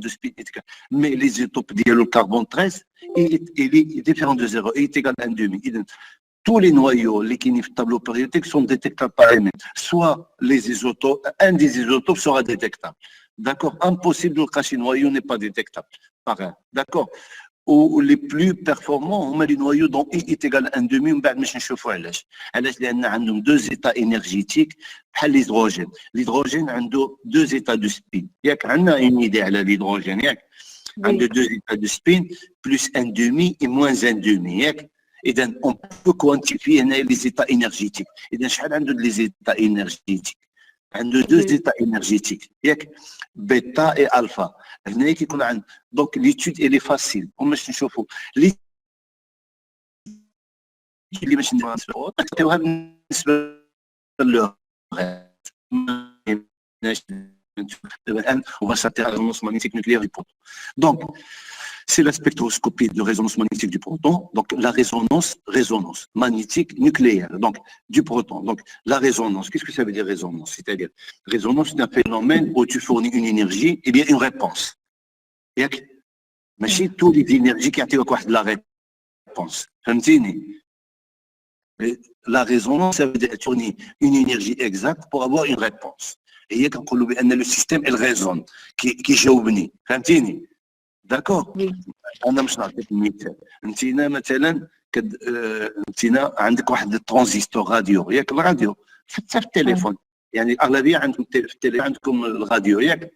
de spin est égal. Mais l'isotope le carbone 13, il est différent de 0, il est égal à 1,5. Tous les noyaux qui sont dans le tableau périodique sont détectables par les mêmes. Soit les isotopes, un des isotopes sera détectable. D'accord? Impossible que le noyau n'est pas détectable par un. D'accord? Ou les plus performants, on a les noyaux dont I est égal à 1,5, on va pas نشوفوا علاش. علاش لأن عندهم deux états énergétiques بحال l'hydrogène. L'hydrogène a deux états de spin. ياك عندنا une idée على l'hydrogène ياك. عنده deux états de spin plus 1,5 et moins 1,5 ياك. إذا on peut quantifier les états énergétiques. إذا شحال عنده les états énergétiques. عنده deux états énergétiques ياك بيتا et alpha. هنا كيكون عند دونك ليتود الي فاسيل وماش نشوفوا لي اللي باش نعطيوها بالنسبه للغاز الان on va s'intéresser à la résonance magnétique nucléaire du proton. Donc c'est la spectroscopie de résonance magnétique du proton, donc la résonance magnétique nucléaire, donc du proton. Donc la résonance, qu'est-ce que ça veut dire résonance? C'est-à-dire, résonance, c'est un phénomène où tu fournis une énergie et bien une réponse. ياك ماشي toutes les énergies كيعطيوك واحد la réponse. فهمتيني؟ La résonance, ça veut dire tourner une énergie exacte pour avoir une réponse. هي كنقولوا بأن le système il résonne كيجاوبني. فهمتيني؟ داكور انا مش نعطيك مثال انتينا مثلا انتينا عندك واحد الترانزستور راديو ياك الراديو حتى في التليفون يعني الاغلبيه عندكم في التليفون عندكم الراديو ياك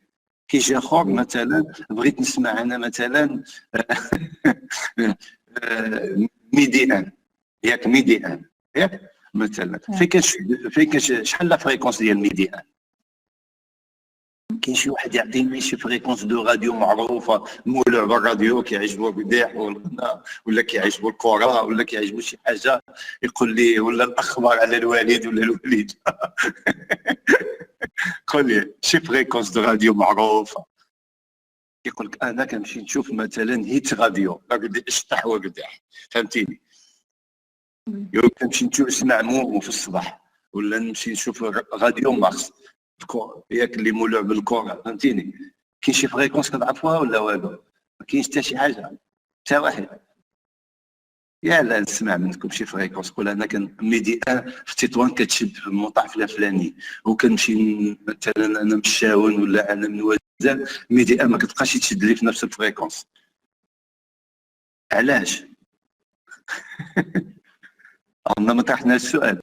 كيجي اخر مثلا بغيت نسمع انا مثلا ميدي ان ياك ميدي ان ياك مثلا فين كاش شحال لا فريكونس ديال ميدي ان كاين شي واحد يعطيني شي فريكونس دو راديو معروفه مولع بالراديو كيعجبو بديح ولا كيعجبو الكره ولا كيعجبو شي حاجه يقول لي ولا الاخبار على الوالد ولا الوالد قول لي شي فريكونس دو راديو معروفه يقول لك انا كنمشي نشوف مثلا هيت راديو قد اشطح وقداح فهمتيني كنمشي نسمع مومو في الصباح ولا نمشي نشوف راديو مارس ياك اللي مولع بالكره فهمتيني كاين شي فريكونس كتعرفوها ولا والو ما كاينش حتى شي حاجه حتى واحد يا لا نسمع منكم شي فريكونس قول انا كان ميدي ان في تطوان كتشد في المطاف الفلاني وكنمشي مثلا انا مشاون ولا انا من وزان ميدي ان ما كتبقاش تشد لي في نفس الفريكونس علاش؟ عمرنا ما طرحنا السؤال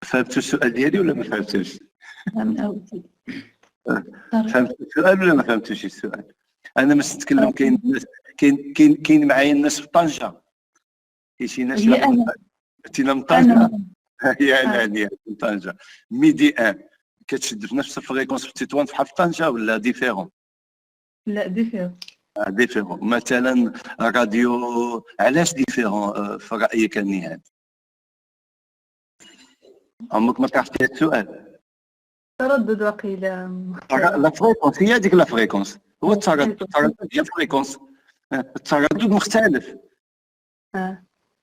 فهمتوا السؤال ديالي ولا ما فهمتوش؟ فهمت السؤال ولا ما فهمتوش السؤال؟ انا مش نتكلم كاين معايا الناس في طنجه كاين شي ناس انتينا من طنجه هي الهانيه من طنجه ميدي ان كتشد في نفس الفريكونس في تطوان بحال في طنجه ولا ديفيرون؟ لا ديفيرون ديفيرون مثلا راديو علاش ديفيرون في رايك النهاد؟ عمرك ما طرحتي هذا السؤال؟ تردد وقيله لا فريكونس هي هذيك لا فريكونس هو التردد هي فريكونس التردد مختلف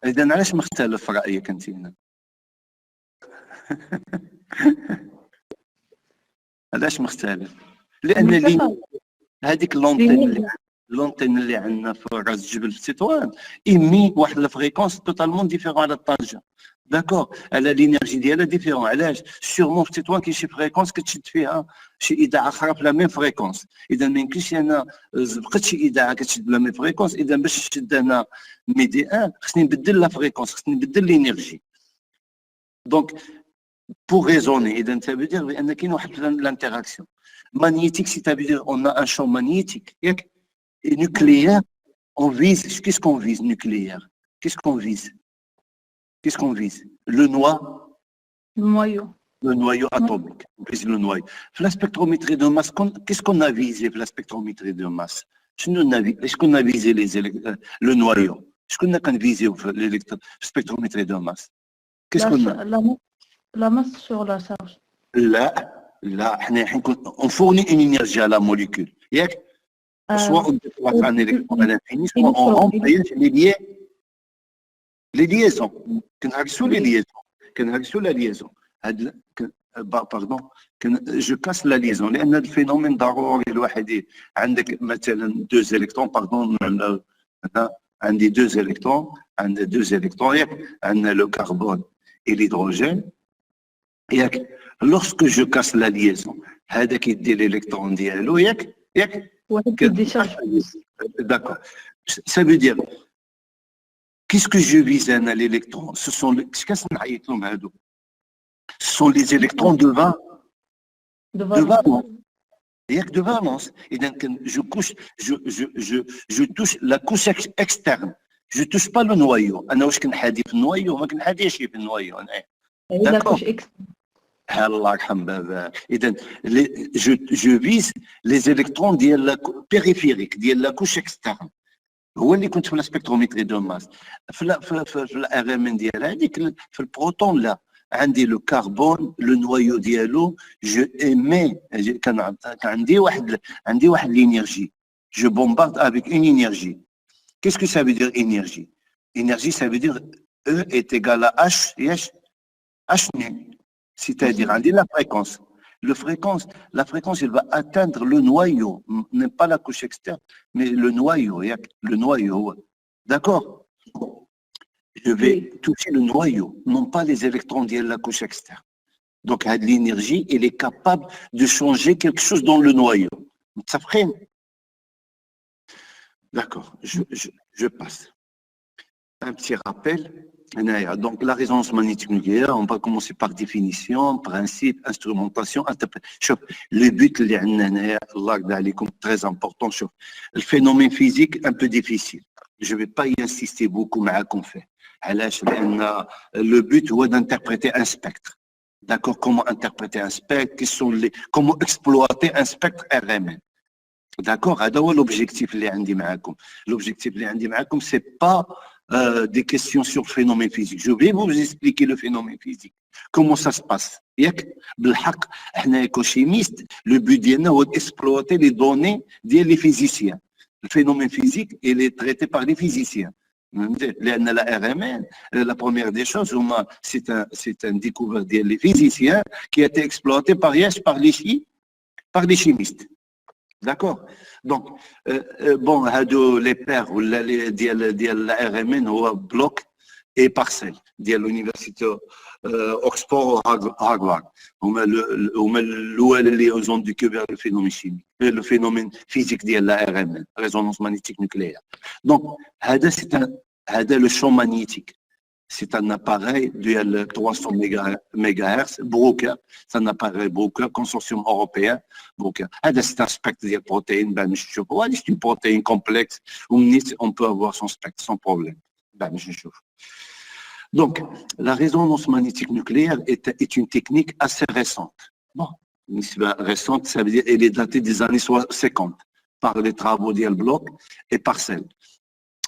اذا علاش مختلف في رايك انت هنا؟ علاش مختلف؟ لان هذيك لونتين اللي عندنا في راس الجبل في تطوان ايمي واحد الفريكونس توتالمون ديفيرون على طنجه داكور على لينيرجي ديالها ديفيرون علاش سيغمون في تطوان كاين شي فريكونس كتشد فيها شي اذاعه اخرى في لا ميم فريكونس اذا ما يمكنش انا بقات شي اذاعه كتشد لا ميم فريكونس اذا باش نشد انا ميدي ان خصني نبدل لا فريكونس خصني نبدل لينيرجي دونك pour raisonner اذا ça veut dire بان كاين واحد l'interaction magnétique c'est à dire on a un champ magnétique et nucléaire on vise qu'est-ce qu'on vise nucléaire qu'est-ce qu'on vise le noyau atomique on vise le noyau la spectrométrie de masse qu'est-ce qu'on a visé la spectrométrie de masse est-ce qu'on a visé le noyau est-ce qu'on a visé la spectrométrie de masse qu'est-ce qu'on a la masse sur la charge لا حنا on fournit une énergie à la molécule ياك soit on déplace un électron à l'infini soit on remplace les liaisons كنهرسوا les liaisons كنهرسوا la liaison pardon, je casse la liaison. لأن الفينومين ضروري الواحد عندك مثلا 2 électrons, pardon, عندي 2 électrons, عندي 2 électrons, ياك عندنا le carbone et l'hydrogène. ياك lorsque je casse la liaison هذاك يدي l'électron ديالو ياك واحد كيدي شارج. d'accord. Ça veut dire qu'est-ce que je vise à l'électron? Ce sont les électrons de valence. Il y a que de valence. Et donc, je touche la couche externe. Je ne touche pas le noyau. Je ne touche pas le noyau, je ne touche pas le noyau. D'accord. Et donc, je vise les électrons périphériques, de la couche externe. هو اللي كنت في السبكترومتري دو ماس في الار ام ان ديال هذيك في البروتون. لا عندي لو كربون لو نوايو ديالو جو ايمي كان عندي واحد لينيرجي جو بومبارد افيك اون انرجي. كيسكو سا فو دير انرجي؟ انرجي سا فو دير او est égal à h ياش h nu, c'est-à-dire عندي لا فريكونس. La fréquence, elle va atteindre le noyau, n'est pas la couche externe, mais le noyau. D'accord? Je vais toucher le noyau, non pas les électrons de la couche externe. Donc, l'énergie, elle est capable de changer quelque chose dans le noyau. Ça freine. D'accord, je passe. Un petit rappel. Donc, la résonance magnétique nucléaire, on va commencer par définition, principe, instrumentation, interprétation. Le but, très important, le phénomène physique un peu difficile. Je ne vais pas y insister beaucoup, mais qu'on fait. Le but, c'est d'interpréter un spectre. D'accord? Comment interpréter un spectre? Comment exploiter un spectre RMN? D'accord? C'est l'objectif que j'ai معاكم. L'objectif que j'ai معاكم, c'est pas des questions sur le phénomène physique. Je vais vous expliquer le phénomène physique. Comment ça se passe? بالحق احنا écochimistes, le but ديالنا هو d'exploiter les données des physiciens. Le phénomène physique, il est traité par les physiciens. لأن la RMN, la première des choses, c'est un découvert des physiciens qui a été exploité par les chimistes. D'accord. Donc, bon, les paires ديال la RMN هو bloc et parcelle ديال l'université Oxford Harvard. هما الأول اللي ont découvert le phénomène chimique, le phénomène physique ديال la RMN, résonance magnétique nucléaire. Donc, هذا le champ magnétique. C'est un appareil de 300 MHz, Bruker, c'est un appareil Bruker, consortium européen, Bruker. C'est un spectre de protéines, c'est une protéine complexe, on peut avoir son spectre sans problème. Donc, la résonance magnétique nucléaire est une technique assez récente. Bon, récente, ça veut dire qu'elle est datée des années 50 par les travaux d'El Bloch et Parcel.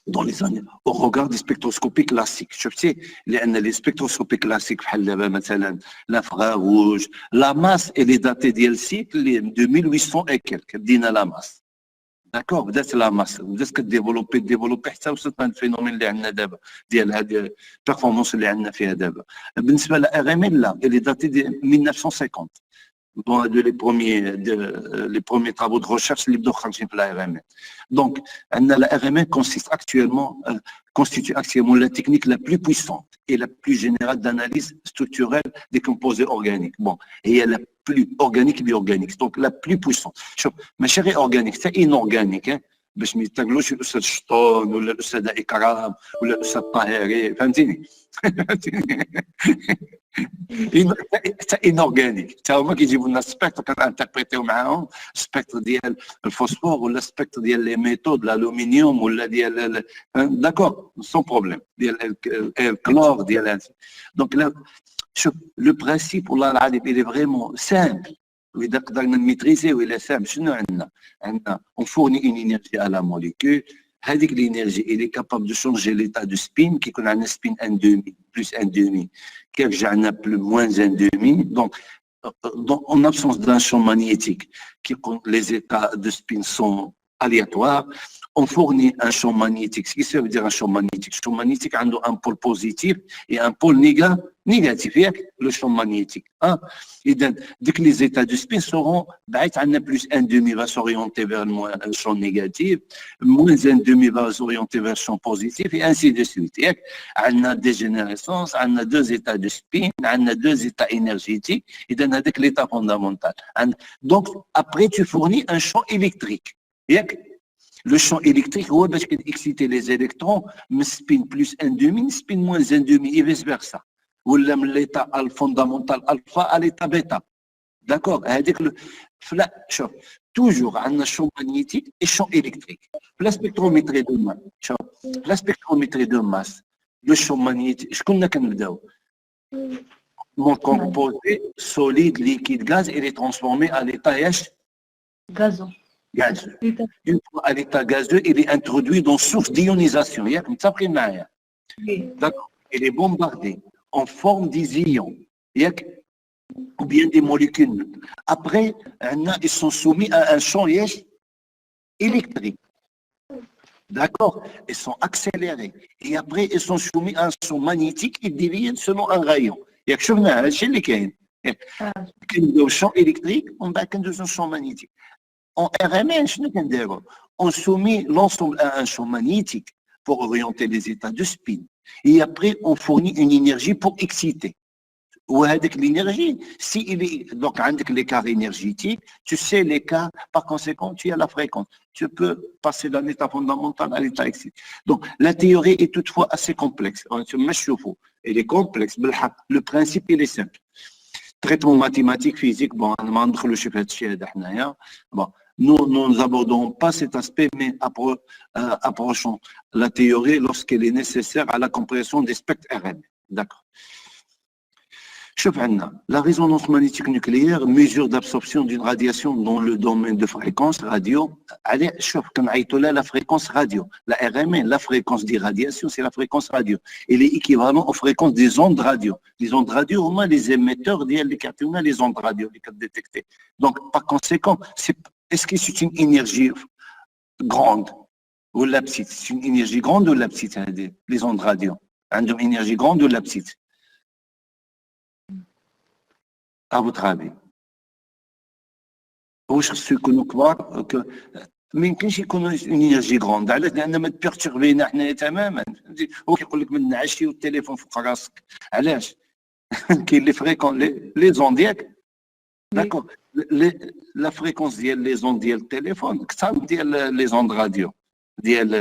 Dans les années, au regard des spectroscopies classiques. Je sais, les spectroscopies classiques, l'infrarouge, la masse, elle est datée d'El cycle de 1800 et quelques, dina la masse. D'accord, vous êtes la masse, vous êtes développé, ça c'est un phénomène qui est d'abord, la performance qui est fait d'abord. La RMN là, elle est datée de 1950. Dans les premiers travaux de recherche libres de la RMN. Donc, la RMN constitue actuellement la technique la plus puissante et la plus générale d'analyse structurelle des composés organiques. Bon, et elle est la plus organique et bioorganique, donc la plus puissante. Ma chérie organique, c'est inorganique, hein? باش ما يتقلوش الاستاذ شطون ولا الاستاذ اكرام ولا الاستاذ طاهري فهمتيني حتى انورغانيك حتى هما كيجيبوا لنا السبيكتر كنانتربريتيو معاهم السبيكتر ديال الفوسفور ولا السبيكتر ديال لي ميتود الالومنيوم ولا ديال داكور سون بروبليم ديال الكلور ديال دونك شوف لو برانسيب والله العظيم il est vraiment simple. وإذا قدرنا نميتريزي وإلا سام شنو عندنا on fournit une énergie à la molécule. هذيك l'énergie elle est capable de changer l'état de spin كيكون عندنا spin 1,5 plus 1,5 كيرجع لنا moins 1,5. Donc en absence d'un champ magnétique les états de spin sont aléatoire. On fournit un champ magnétique. Ce qui ça veut dire un champ magnétique? Le champ magnétique a un pôle positif et un pôle négatif. Le champ magnétique. Hein? Et donc, dès que les états de spin seront, plus 1,5 va s'orienter vers le champ négatif, moins 1,5 va s'orienter vers le champ positif, et ainsi de suite. On a dégénérescence, on a deux états de spin, on a deux états énergétiques, et donc avec l'état fondamental. Donc, après, tu fournis un champ électrique. Le champ électrique, هو باش exciter les électrons, من spin plus 1,5, spin moins 1,5 et vice versa. ولا من l'état fondamental alpha à l'état bêta. D'accord? شوف, toujours un champ magnétique et champ électrique. La spectrométrie de masse, شوف, la spectrométrie de masse, le champ magnétique, شكون كنبداو؟ Mon composé solide, liquide, gaz, il est transformé à l'état Gazon. gazeux. Une fois à l'état gazeux, il est introduit dans source d'ionisation. D'accord. Il est bombardé en forme des ions ou bien des molécules. Après, ils sont soumis à un champ électrique. D'accord. Ils sont accélérés. Et après, ils sont soumis à un champ magnétique qui dévient selon un rayon. Le champ électrique, on a un champ magnétique. En RMN, on soumet l'ensemble à un champ magnétique pour orienter les états de spin. Et après, on fournit une énergie pour exciter. Ou avec l'énergie, s'il est donc avec l'écart énergétique, tu sais l'écart, par conséquent, tu as la fréquence. Tu peux passer d'un état fondamental à l'état excité. Donc, la théorie est toutefois assez complexe. Elle est complexe. Le principe, il est simple. Traitement mathématique, physique, bon, nous n'abordons pas cet aspect, mais approchons la théorie lorsqu'elle est nécessaire à la compréhension des spectres RN. D'accord. La résonance magnétique nucléaire, mesure d'absorption d'une radiation dans le domaine de fréquence radio. Allez, la fréquence radio. La RMN, la fréquence d'irradiation, c'est la fréquence radio. Elle est équivalente aux fréquences des ondes radio. Les ondes radio, au moins les émetteurs, les ondes radio, les détectées. Donc, par conséquent, est-ce que c'est une énergie grande ou la petite? C'est une énergie grande ou la petite, les ondes radio? Une énergie grande ou la petite? À votre avis? واش خصو يكونوا كبار ما يمكنش يكونوا une énergie grande علاش لان ما تبيرتوربينا حنايا تماما هو كيقول لك ما تنعسش والتليفون فوق راسك علاش كاين لي فريكون لي زون ديالك داكور لا فريكونس ديال لي زون ديال التليفون اكثر ديال لي زون راديو ديال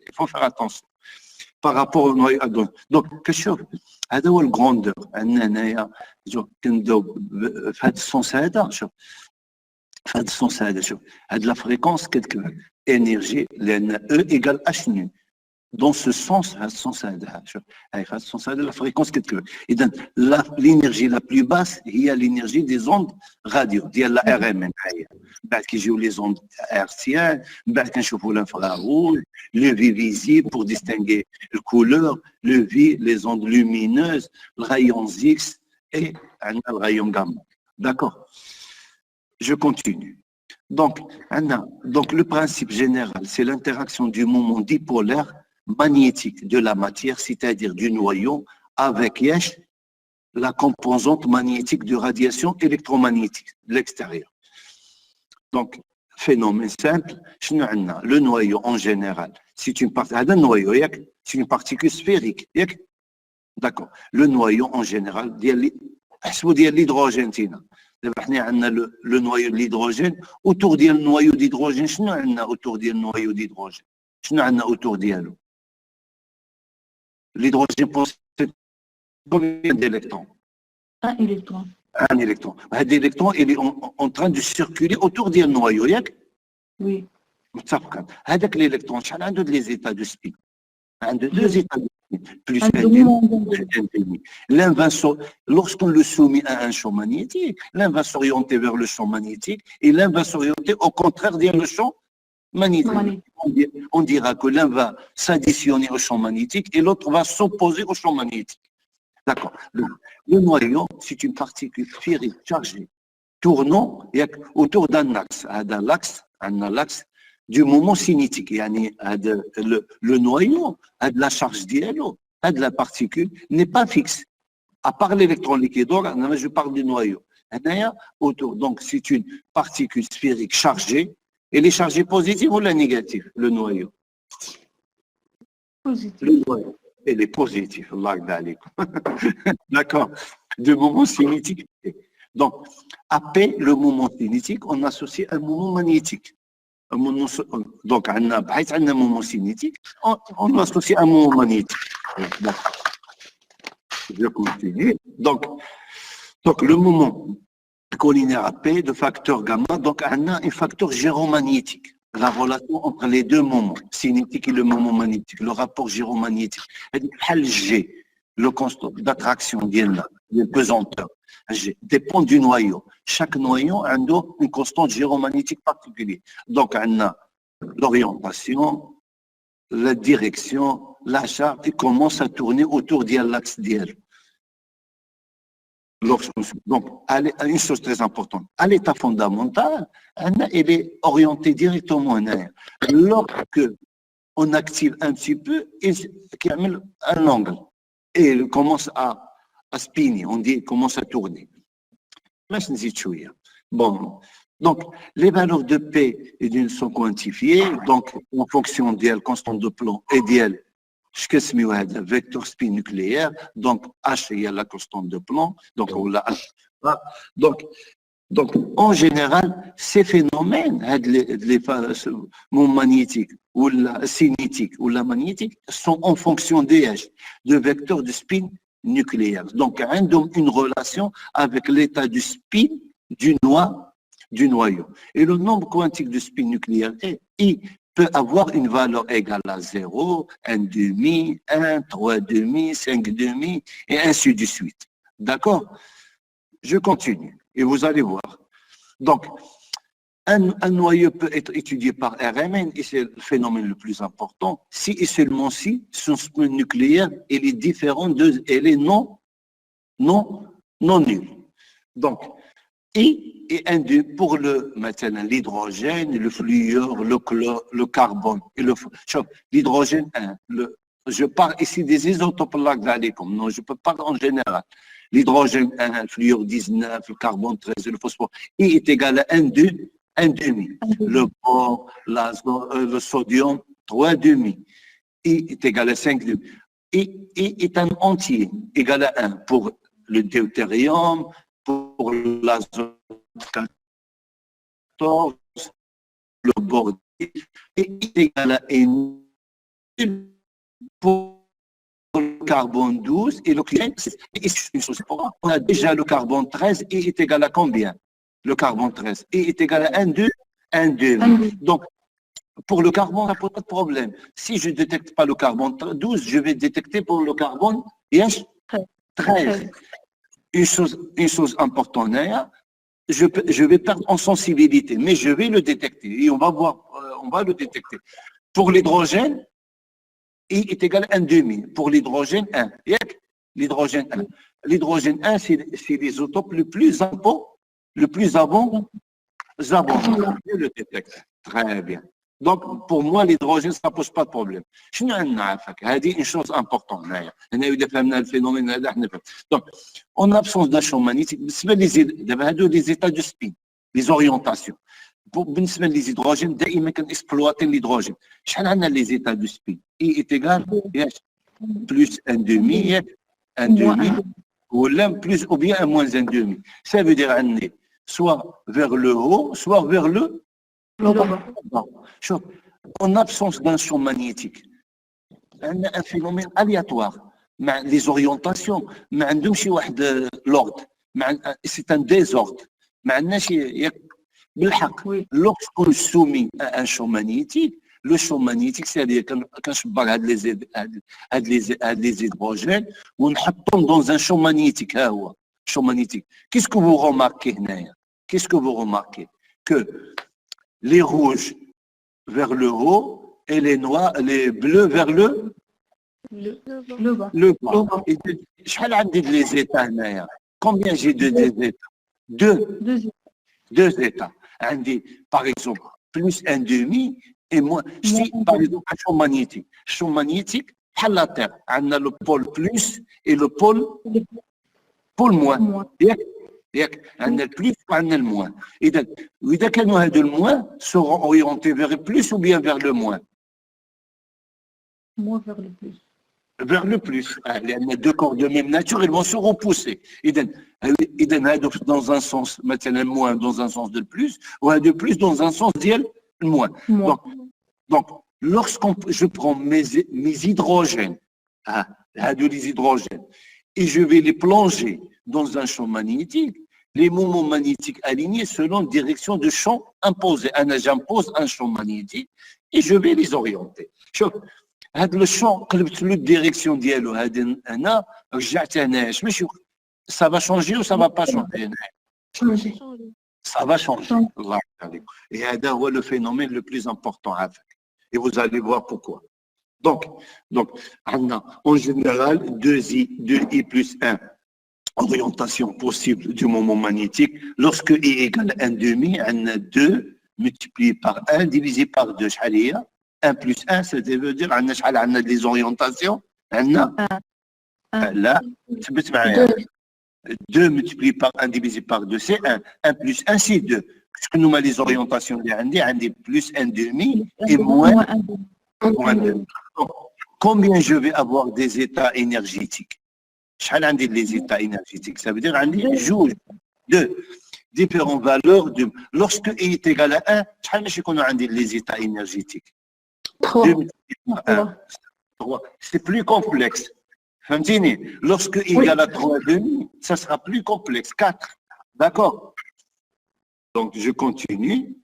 il faut faire attention par rapport au noyau. Donc, كشوف هذا هو الجراندور عندنا هنايا كنبداو في هذا السونس هذا. شوف في هذا السونس هذا شوف هاد لا فريكونس كتكبر انرجي لان او ايكال اش نو dans ce sens هذا السونس هذا شوف هاي في هذا السونس هذا لا فريكونس كتكبر. اذا l'énergie la plus basse هي l'énergie des ondes radio ديال لا ار ام ان. هاي بعد كيجيو لي زوند ارتيان بعد كنشوفوا l'infrarouge le V visible pour distinguer le couleur, le V, les ondes lumineuses, le rayon X et le rayon gamma. D'accord? Je continue. Donc, le principe général, c'est l'interaction du moment dipolaire magnétique de la matière, c'est-à-dire du noyau, avec la composante magnétique de radiation électromagnétique de l'extérieur. Donc, phénomène simple, le noyau en général, c'est une particule sphérique. D'accord. Le noyau en général, l'hydrogène. Le noyau de l'hydrogène, autour du noyau d'hydrogène, autour du noyau d'hydrogène. Autour d'hydrogène. L'hydrogène possède combien d'électrons? Un électron. Un électron. Cet électron, il est en train de circuler autour du noyau. Oui. هذاك الالكترون شحال عنده لي états de spin عنده deux états de spin plus l'un va lorsqu'on le soumet à un champ magnétique l'un va s'orienter vers le champ magnétique et l'un va s'orienter au contraire vers le champ magnétique. On dira que l'un va s'additionner au champ magnétique et l'autre va s'opposer au champ magnétique. D'accord. Le noyau, c'est une particule sphérique chargée tournant autour d'un axe. L'axe عندنا l'axe du moment cinétique. يعني le noyau a de la charge ديالو, a de la particule n'est pas fixe. À part l'électron liquide, je parle du noyau. Autour. Donc, c'est une particule sphérique chargée. Elle est chargée positive ou la négative, le noyau? Positif. Le noyau. Elle est positive. D'accord. De moment cinétique. Donc, après le moment cinétique, on associe un moment magnétique. Donc, on a un moment cinétique, on associe un moment magnétique. Je continue. Donc, le moment collinaire AP de facteur gamma, donc on a un facteur gyromagnétique. La relation entre les deux moments, cinétique et le moment magnétique, le rapport gyromagnétique. G, le constant d'attraction de pesanteur, G, dépend du noyau. Chaque noyau a une constante gyromagnétique particulière. Donc, on a l'orientation, la direction, la charge, et commence à tourner autour de l'axe d'elle. Donc, une chose très importante, à l'état fondamental, elle est orientée directement en arrière. Lorsque on active un petit peu, il y a un angle et elle commence à spinner, on dit, commence à tourner. Bon, donc les valeurs de P et d'une sont quantifiées, donc en fonction d'elle, constante de Planck et d'elle, un vecteur spin nucléaire, donc H il y a la constante de Planck, donc on l'a donc en général, ces phénomènes, les moments magnétiques ou la cinétique ou la magnétique, sont en fonction de vecteurs de spin nucléaire. Donc, une relation avec l'état du spin du noyau. Et le nombre quantique de spin nucléaire I peut avoir une valeur égale à 0, 1,5, 1, 3,5, 5,5 et ainsi de suite. D'accord? Je continue et vous allez voir. Donc, un noyau peut être étudié par RMN et c'est le phénomène le plus important si et seulement si son spin nucléaire elle est différent elle est non nulle. Donc, I est induit pour l'hydrogène, le fluor, le carbone et l'hydrogène 1. Je parle ici des isotopes non, je peux parler en général. L'hydrogène 1, le fluor 19, le carbone 13, le phosphore. I est égal à 1,5. Le bore, le sodium, 3,5. I est égal à 5,5. I est un entier égal à 1 pour le deutérium, pour l'azote 14, le bore, et est égal à N pour le carbone 12 et l'oxygène. On a déjà le carbone 13 et est égal à combien? Le carbone 13 et est égal à 1,2. Donc, pour le carbone, ça ne pose pas de problème. Si je ne détecte pas le carbone 12, je vais détecter pour le carbone 13. Une chose importante, je vais perdre en sensibilité, mais je vais le détecter et on va voir, on va le détecter. Pour l'hydrogène, I est égal à 1,5. Pour l'hydrogène 1. L'hydrogène 1. L'hydrogène 1, c'est l'isotope le plus abondant. Je le détecte. Très bien. Donc, pour moi, l'hydrogène, ça ne pose pas de problème. C'est une chose importante. Le phénomène. Donc, en absence d'un champ magnétique, les états de spin, les orientations. بالنسبه للهيدروجين دائما كنكسبلواتي الهيدروجين شحال عندنا لي زيتا دو سبين اي ايتيغال ياك بلس 1,5 ولا بلس او بيان موان 1,5 ça veut dire عندي soit vers le haut soit vers le bas. شوف en absence d'un champ magnétique عندنا un phénomène aléatoire مع les orientations ما عندهمش واحد l'ordre c'est un désordre ما عندناش oui. Lorsqu'on soumet à un champ magnétique, le champ magnétique, c'est-à-dire quand je parle des hydrogènes, on les dans un champ magnétique. Qu'est-ce que vous remarquez? Que les rouges vers le haut et les noirs, les bleus vers le bas. Les états. Combien j'ai de états? Deux états. Par exemple, plus 1,5 et moins. Si, par exemple, un champ magnétique, à la Terre, on a le pôle plus et le pôle moins. On a le plus ou on a le moins. Et donc, le moins seront orientés vers le plus ou bien vers le moins? Moins vers le plus. Vers le plus. Les deux corps de même nature, ils vont se repousser. Et donc, dans un sens, maintenant moins dans un sens de plus, ou de plus dans un sens de moins. Donc, lorsque je prends mes hydrogènes, les hydrogènes, et je vais les plonger dans un champ magnétique, les moments magnétiques alignés selon direction de champ imposé. J'impose un champ magnétique et je vais les orienter. هذا le champ قلبت له الديريكسيون ديالو هذا هنا رجعتهاش ماشي ça va changer ou ça va pas changer Changer. ça va changer الله يعطيك et هذا هو le phénomène le plus important à faire et vous allez voir pourquoi donc en général 2i plus 1 orientation possible du moment magnétique lorsque i égale 1,5 on a 2 multiplié par 1 divisé par 2 شحال هي 1 plus 1, ça veut dire qu'on a des orientations. Là, 2 multiplié par 1 divisé par 2, c'est 1. 1 plus 1, c'est 2. Puisque nous avons les orientations, on a plus 1,5 et moins 2. Combien je vais avoir des états énergétiques? Les états énergétiques, ça veut dire qu'on a 2 différentes valeurs. Lorsque i est égal à 1, on a les états énergétiques. 3. C'est plus complexe. Lorsque i égale à 3,5, ça sera plus complexe. 4. D'accord? Donc, je continue.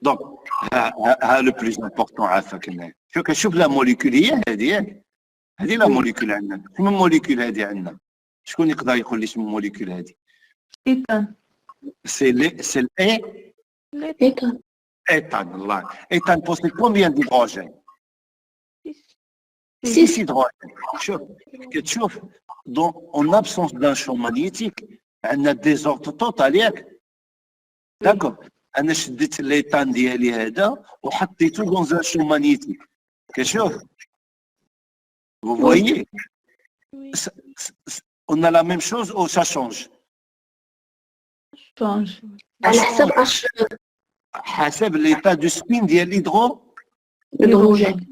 Donc, le plus important à faire. شوف la molécule هذه la molécule عندنا. شنو الموليكول هذه عندنا؟ شكون يقدر يقول لي شنو الموليكول هذه؟ Éthane. C'est Éthane. éthane. Éthane possède combien d'hydrogène? 6 شوف donc en absence d'un champ magnétique on a des ordres total d'accord انا شديت l'éthane ديالي هذا وحطيته dans un champ magnétique كتشوف vous voyez on a la même chose ou ça change change. على حسب حسب l'état de spin ديال Hydrogène.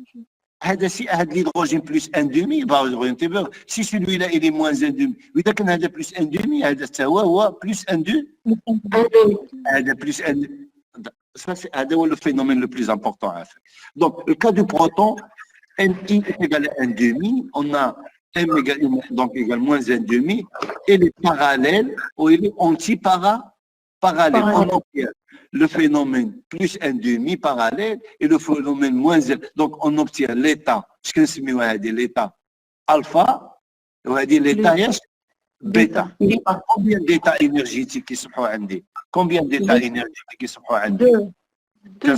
هذا l'hydrogène plus 1,5 va orienter vers si celui-là il est moins 1,5 واذا كان هذا plus 1,5 هذا حتى هو plus 1,2 هذا plus 1 ça c'est هذا هو le phénomène le plus important à faire. Donc le cas du proton Ni est égal à 1,5 on a m égale moins 1,5 et les parallèles ou il est anti-parallèle. On obtient le phénomène plus 1,5 parallèle et le phénomène moins 1. Donc on obtient l'état, ce qu'on se met l'état alpha, on va dire l'état bêta. Combien d'états énergétiques qui sont عندي? Combien d'états énergétiques qui sont عندي? 2.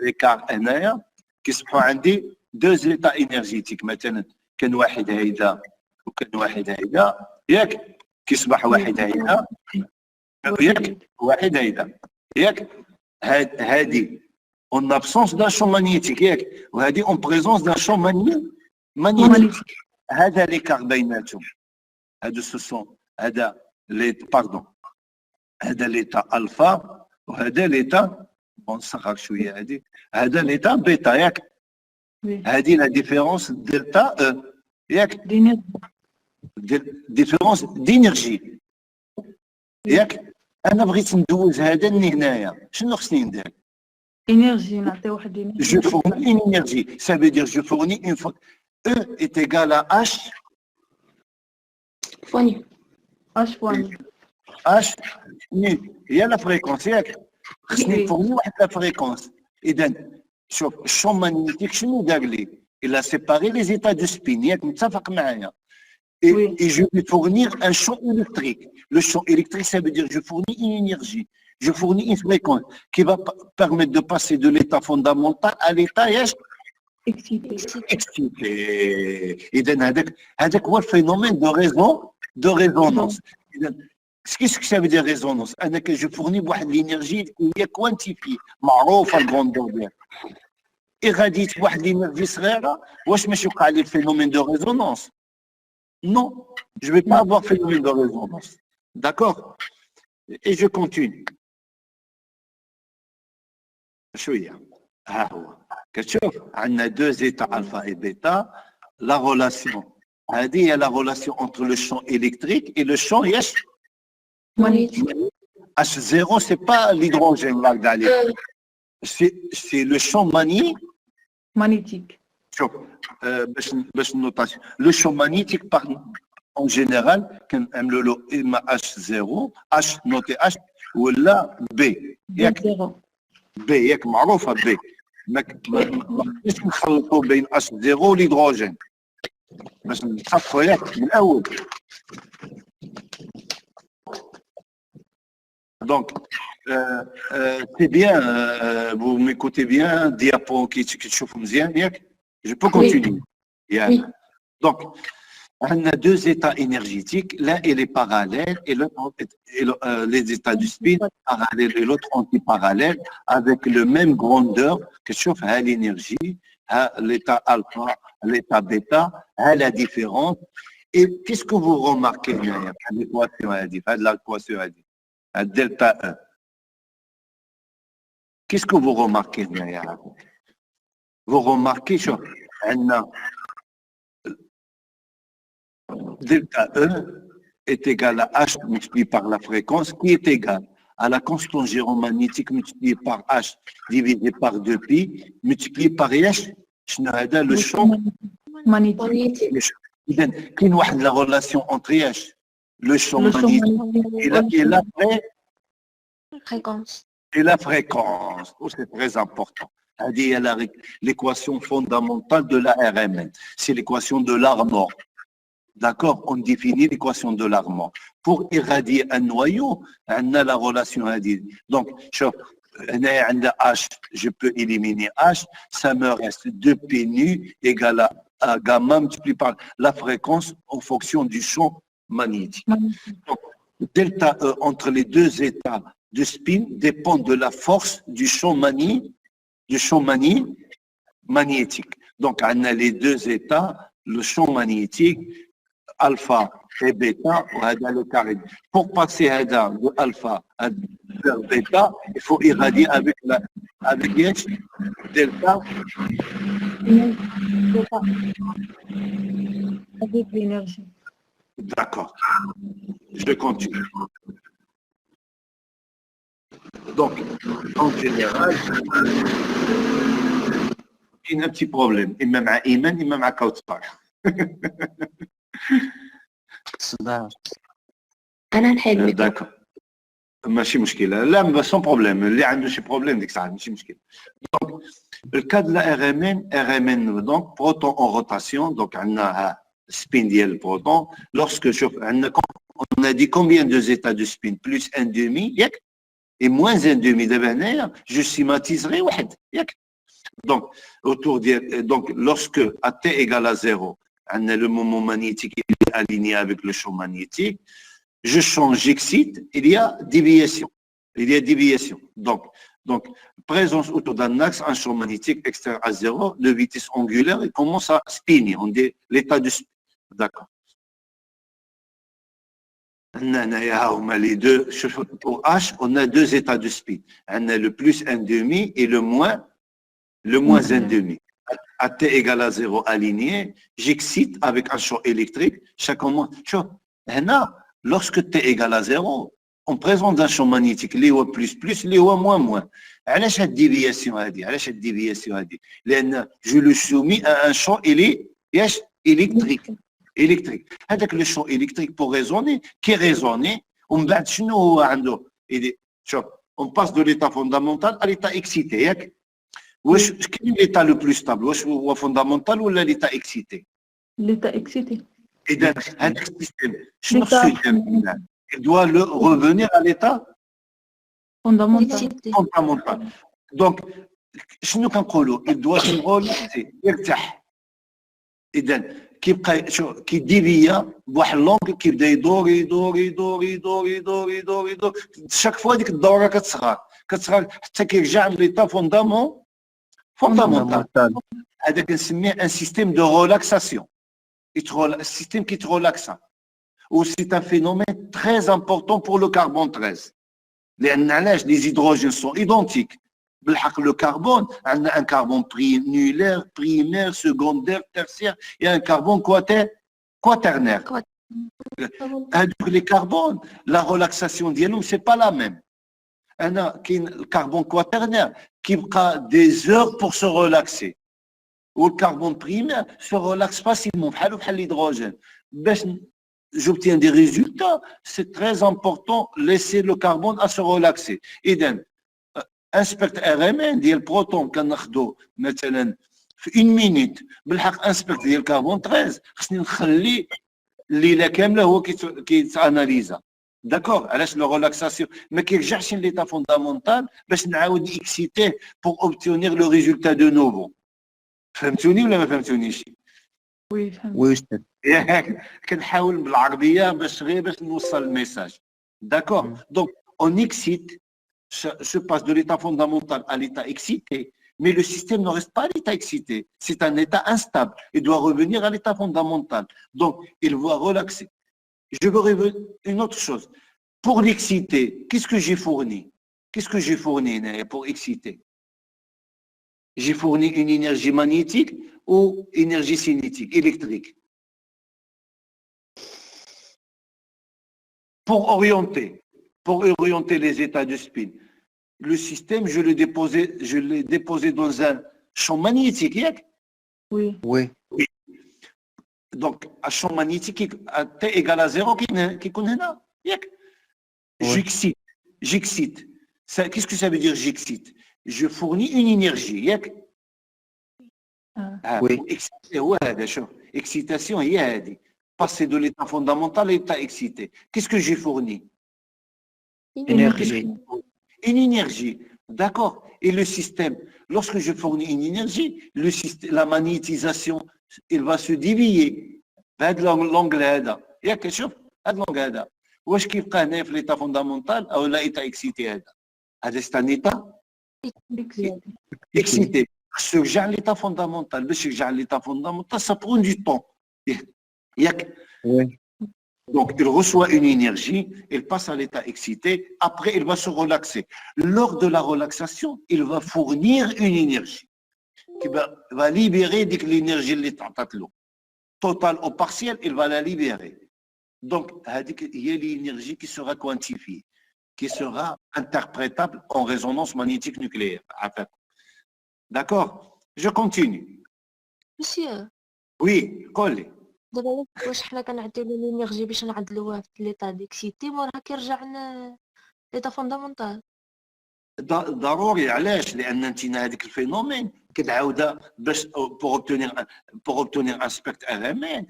l'écart هنايا كيصبحوا عندي 2 états énergétiques مثلا كان واحد هيدا وكان واحد هيدا ياك كيصبح واحد هيدا ياك واحد هيدا ياك هذه en absence d'un champ magnétique ياك وهذه en présence d'un champ magnétique هذا l'écart بيناتهم هذا ce sont هذا هذا l'état alpha وهذا l'état نصغر شويه هذا l'état بيتا ياك هذه la différence delta E ياك différence d'énergie ياك انا بغيت ندوز هذا هنايا شنو خصني ندير Énergie, نعطي واحد je fournis une énergie ça veut dire je fournis une fois E est égal à H فوني H point. H nu هي la fréquence ياك خصني نفورني واحد la fréquence اذا شوف الشون ماغنيتيك شنو دار لي il a séparé les états de spin ياك متفق معايا et je vais fournir un champ électrique. Le champ électrique, ça veut dire que je fournis une énergie, je fournis une fréquence qui va permettre de passer de l'état fondamental à l'état excité. Et هذاك هو le phénomène de résonance. Qu'est-ce que ça veut dire résonance? Je fournis l'énergie qui est quantifiée, معروفة الgrandeur ديالها. Et غادي واحد l'énergie صغيرة, واش ماشي يوقع لي phénomène de résonance? Non, je ne vais pas avoir phénomène de résonance. D'accord? Et je continue. شوية. ها هو. كتشوف عندنا deux états alpha et bêta. La relation. هذه هي la relation entre le champ électrique et le champ ياش magnétique. H0, c'est pas l'hydrogène là, Dali. C'est le champ Magnétique. notation. Le champ magnétique, en général, quand on le H0, H noté H, ou là B. Zéro. B, ياك معروفة B. ما كيفاش نخلطوا بين H0 والهيدروجين باش نتحققوا ياك من الأول. Donc, c'est bien, vous m'écoutez bien, diapo qui تشوفوا مزيان ياك. Je peux continuer. Oui. Donc, on a deux états énergétiques, l'un il est parallèle et l'autre les états du spin parallèle et l'autre antiparallèle avec le même grandeur que chauffe l'énergie, l'état alpha, l'état bêta, la différence. Et qu'est-ce que vous remarquez derrière l'équation delta E? Qu'est-ce que vous remarquez derrière? Vous remarquez delta E est égal à H multiplié par la fréquence qui est égal à la constante gyromagnétique multipliée par H divisé par 2pi multiplié par H. Le champ magnétique. إذا كاين واحد la relation entre H, le champ magnétique et la fréquence. Oh, c'est très important. L'équation fondamentale de la RMN. C'est l'équation de Larmor. D'accord? On définit l'équation de Larmor. Pour irradier un noyau, on a la relation à dire. Donc, H, je peux éliminer H, ça me reste 2P nu égale à gamma multiplié par la fréquence en fonction du champ magnétique. Donc, delta E entre les deux états de spin dépend de la force du champ magnétique. Donc, on a les deux états, le champ magnétique, alpha et bêta, on a le carré. Pour passer de alpha vers bêta, il faut irradier avec H, delta. Avec l'énergie. D'accord. Je continue. Donc, en général, il y a un petit problème. Et même à Iman, et même à Kautsar. D'accord. ماشي مشكلة. لا, sans problème. اللي عنده شي problème ديك الساعة ماشي مشكلة. Donc, le cas de la RMN, donc, proton en rotation, donc, on a spin ديال proton. Lorsque on a dit combien de états de spin? Plus 1,5, et moins 1,5. D'abord, je schématiserai واحد, Donc, donc, lorsque à t égale à 0, on a le moment magnétique est aligné avec le champ magnétique, je change, j'excite, il y a déviation. Donc, présence autour d'un axe, un champ magnétique extérieur à 0, de vitesse angulaire, il commence à spinner. On dit l'état de spin. D'accord. Les deux, pour H, on a deux états de spin. On a le plus 1,5 et le moins 1,5. À t égale à 0 aligné, j'excite avec un champ électrique. Chaque moment, lorsque t égale à 0, on présente un champ magnétique, les O plus, les O moins. علاش cette déviation هذه؟ لأن je le soumis à un champ électrique. هذاك le champ électrique pour raisonner, qui résonne, ومن بعد شنو هو عنده؟ شوف, on passe de l'état fondamental à l'état excité, ياك؟ واش كاين l'état le plus stable؟ واش هو fondamental ولا l'état excité؟ L'état excité. إذا هذاك السيستم شنو خصو يدير؟ Il doit revenir à l'état fondamental. Donc, شنو كنقولوا؟ Il doit se relancer, يرتاح. إذا كيديفيا بواحد اللونغ كيبدا يدور يدور يدور يدور يدور يدور يدور شاك فوا ديك الدوره كتصغر حتى كيرجع ليطا فوندامونتال. هذا كنسميه ان سيستيم دو ريلاكساسيون. السيستيم كيتريلاكسا. و سي ان فينومين تري امبورطون بور لو كربون 13 لان علاش لي هيدروجين سون ايدونتيك. بالحق لو كربون عندنا ان كربون برينولير بريمير سكوندير تيرسيير يا ان كربون كواترنير. هذوك لي كربون لا ريلاكساسيون ديالهم سي با لا ميم. انا كاين الكربون كواترنير كيبقى دي زور بور سو ريلاكسي والكربون بريمير سو ريلاكس فاسيلمون بحال الهيدروجين. باش j'obtiens des résultats, c'est très important laisser le carbone à se relaxer. إذن un spectre RMN ديال البروتون كناخذو مثلا في 1 مينيت بالحق ان سبيكتر ديال الكربون 13 خصني نخلي الليله كامله هو كيتاناليزا. داكور علاش لو ريلاكساسيون ما كيرجعش ليطا فوندامونتال باش نعاود اكسيتيه بور اوبتونير لو ريزولتا دو نوفو. فهمتوني ولا ما فهمتونيش؟ وي فهمت. وي أستاذ. ياك كنحاول بالعربيه باش غير باش نوصل الميساج. داكور دونك اون اكسيت se passe de l'état fondamental à l'état excité, mais le système ne reste pas à l'état excité. C'est un état instable. Il doit revenir à l'état fondamental. Donc, il va relaxer. Je veux revenir une autre chose. Pour l'exciter, qu'est-ce que j'ai fourni? Qu'est-ce que j'ai fourni pour exciter? J'ai fourni une énergie magnétique ou énergie cinétique, électrique. Pour orienter les états de spin. Le système, je l'ai déposé dans un champ magnétique. Oui. Oui. Donc, un champ magnétique à T égale à 0 qui connaît là. J'excite. Qu'est-ce que ça veut dire j'excite? Je fournis une énergie. Oui. Excitation, passer de l'état fondamental à l'état excité. Qu'est-ce que j'ai fourni? Énergie. Une énergie, d'accord. Et le système, lorsque je fournis une énergie, la magnétisation, il va se dévier. هذا l'angle هذا. ياك شوف هذا l'angle هذا. واش كيبقى هنا في l'état fondamental أو لا état excité هذا c'est un état excité. خصو يرجع l'état fondamental. باش يرجع l'état fondamental, ça prend du temps. ياك. Oui. Donc, il reçoit une énergie, il passe à l'état excité, après il va se relaxer. Lors de la relaxation, il va fournir une énergie qui va libérer l'énergie de l'eau. Totale ou partielle, il va la libérer. Donc, il y a l'énergie qui sera quantifiée, qui sera interprétable en résonance magnétique nucléaire. D'accord? Je continue. Monsieur, Oui, Colli. دابا واش حنا كنعطيو له لينيرجي باش نعدلوها في ليطا ديكسيتي وراه كيرجع ليطا فوندامونتال. ضروري علاش؟ لان انت هذيك الفينومين كتعاودها باش بور اوبتونير ان سبيكت ارمان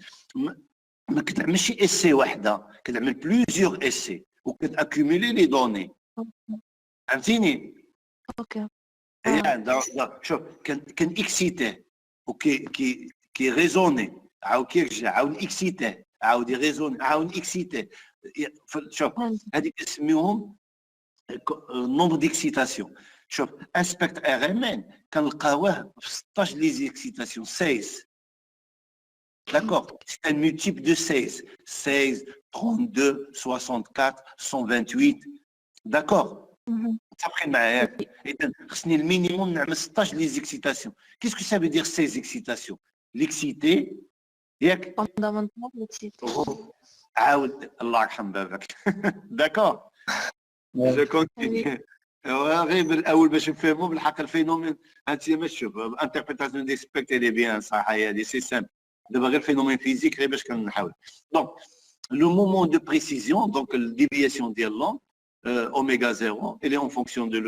ما كتعملش اسي واحده، كتعمل بلوزيور اسي وكتاكوميلي لي دوني. فهمتيني؟ اوكي. شوف كان اكسيتيه كي ريزوني عاود كيرجع عاود اكسيتيه عاود يريزوني عاود اكسيتيه. شوف هذيك كنسميوهم nombre d'excitation. شوف un spectre RMN كنلقاوه في 16 les excitations 16. D'accord, c'est un multiple de 16. 16, 32, 64, 128. D'accord. متفقين معايا؟ إذا خصني المينيموم نعمل 16 les excitations. Qu'est-ce que ça veut dire 16 excitations? L'excité ياك فوندامونتال ديكسيتي. عاود الله يرحم بابك. D'accord. Je continue. غير بالاول باش نفهموا بالحق الفينومين. انت ما تشوف انتربريتاسيون دي سبيكت اللي بيان صح هذه سي سامبل. دابا غير فينومين فيزيك غير باش كنحاول. دونك لو مومون دو بريسيزيون دونك الديفياسيون ديال لون oméga 0 elle est en fonction de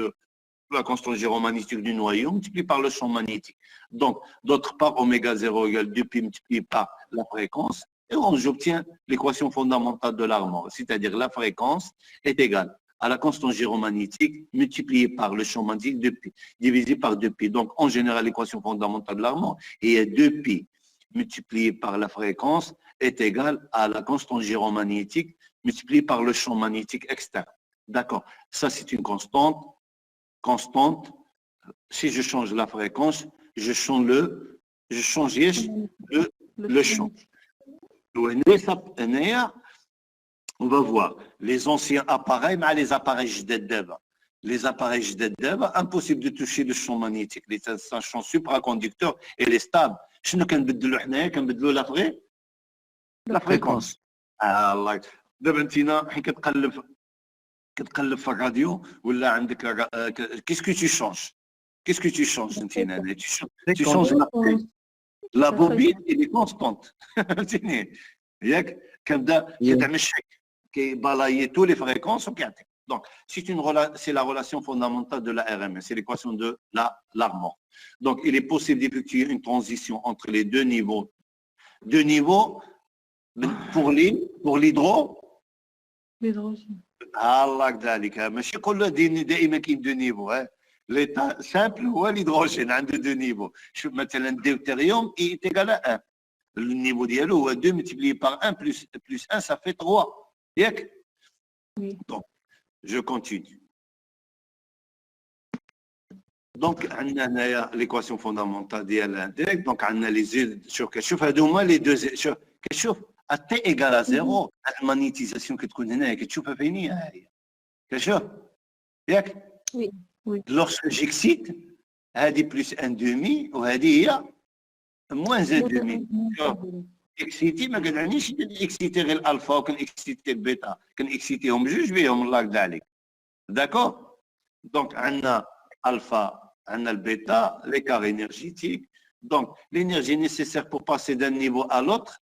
la constante gyromagnétique du noyau multiplié par le champ magnétique. Donc d'autre part oméga 0 égale 2pi multiplié par la fréquence et j'obtiens l'équation fondamentale de l'armoire, c'est-à-dire la fréquence est égale à la constante gyromagnétique multipliée par le champ magnétique de pi, divisé par 2pi. Donc, en général, l'équation fondamentale de l'armoire est 2pi multiplié par la fréquence est égal à la constante gyromagnétique multipliée par le champ magnétique externe. D'accord. Ça, c'est une constante. Constante. Si je change la fréquence, je change le champ. On va voir les anciens appareils, mais les appareils جداد دابا. Les appareils جداد دابا, impossible de toucher le champ magnétique. C'est un champ supraconducteur et il est stable. شنو كنبدلوا حنايا؟ كنبدلوا la fréquence. الله دابا انتينا حين كتقلب في الراديو ولا عندك qu'est-ce que tu changes? Qu'est-ce que tu changes انتينا؟ Tu changes la bobine elle est constante. فهمتيني؟ ياك كنبدا كتعمل الشيك كيبالايي tous les fréquences وكيعطيك. Donc, c'est la relation fondamentale de la RMS, c'est l'équation de l'Armor. Donc, il est possible d'effectuer une transition entre les deux niveaux. Deux niveaux pour l'hydrogène. الله كذلك ماشي كل دائما كاين دو نيفو. l'état simple هو l'hydrogène عنده دو نيفو. شوف مثلا الديوتيريوم est égal à 1. Le niveau ديالو هو 2 multiplié par 1 plus 1 ça fait 3. ياك؟ Oui. Donc, je continue. Donc, on a l'équation fondamentale ديال l'intégral. Donc, on a les شوف هادو هما les deux. شوف à t égale à 0 la magnétisation كتكون هنا كتشوفها فين هي كتشوف ياك؟ Oui. Lorsque j'excite هذه plus 1 demi وهذه هي moins 1 demi. اكسيتي ما كنعنيش اكسيتي غير الالفا وكنكسيتي البيتا كنكسيتيهم بجوج بهم الله كذلك. داكور. دونك عندنا الفا عندنا البيتا l'écart énergétique. Donc l'énergie nécessaire pour passer d'un niveau à l'autre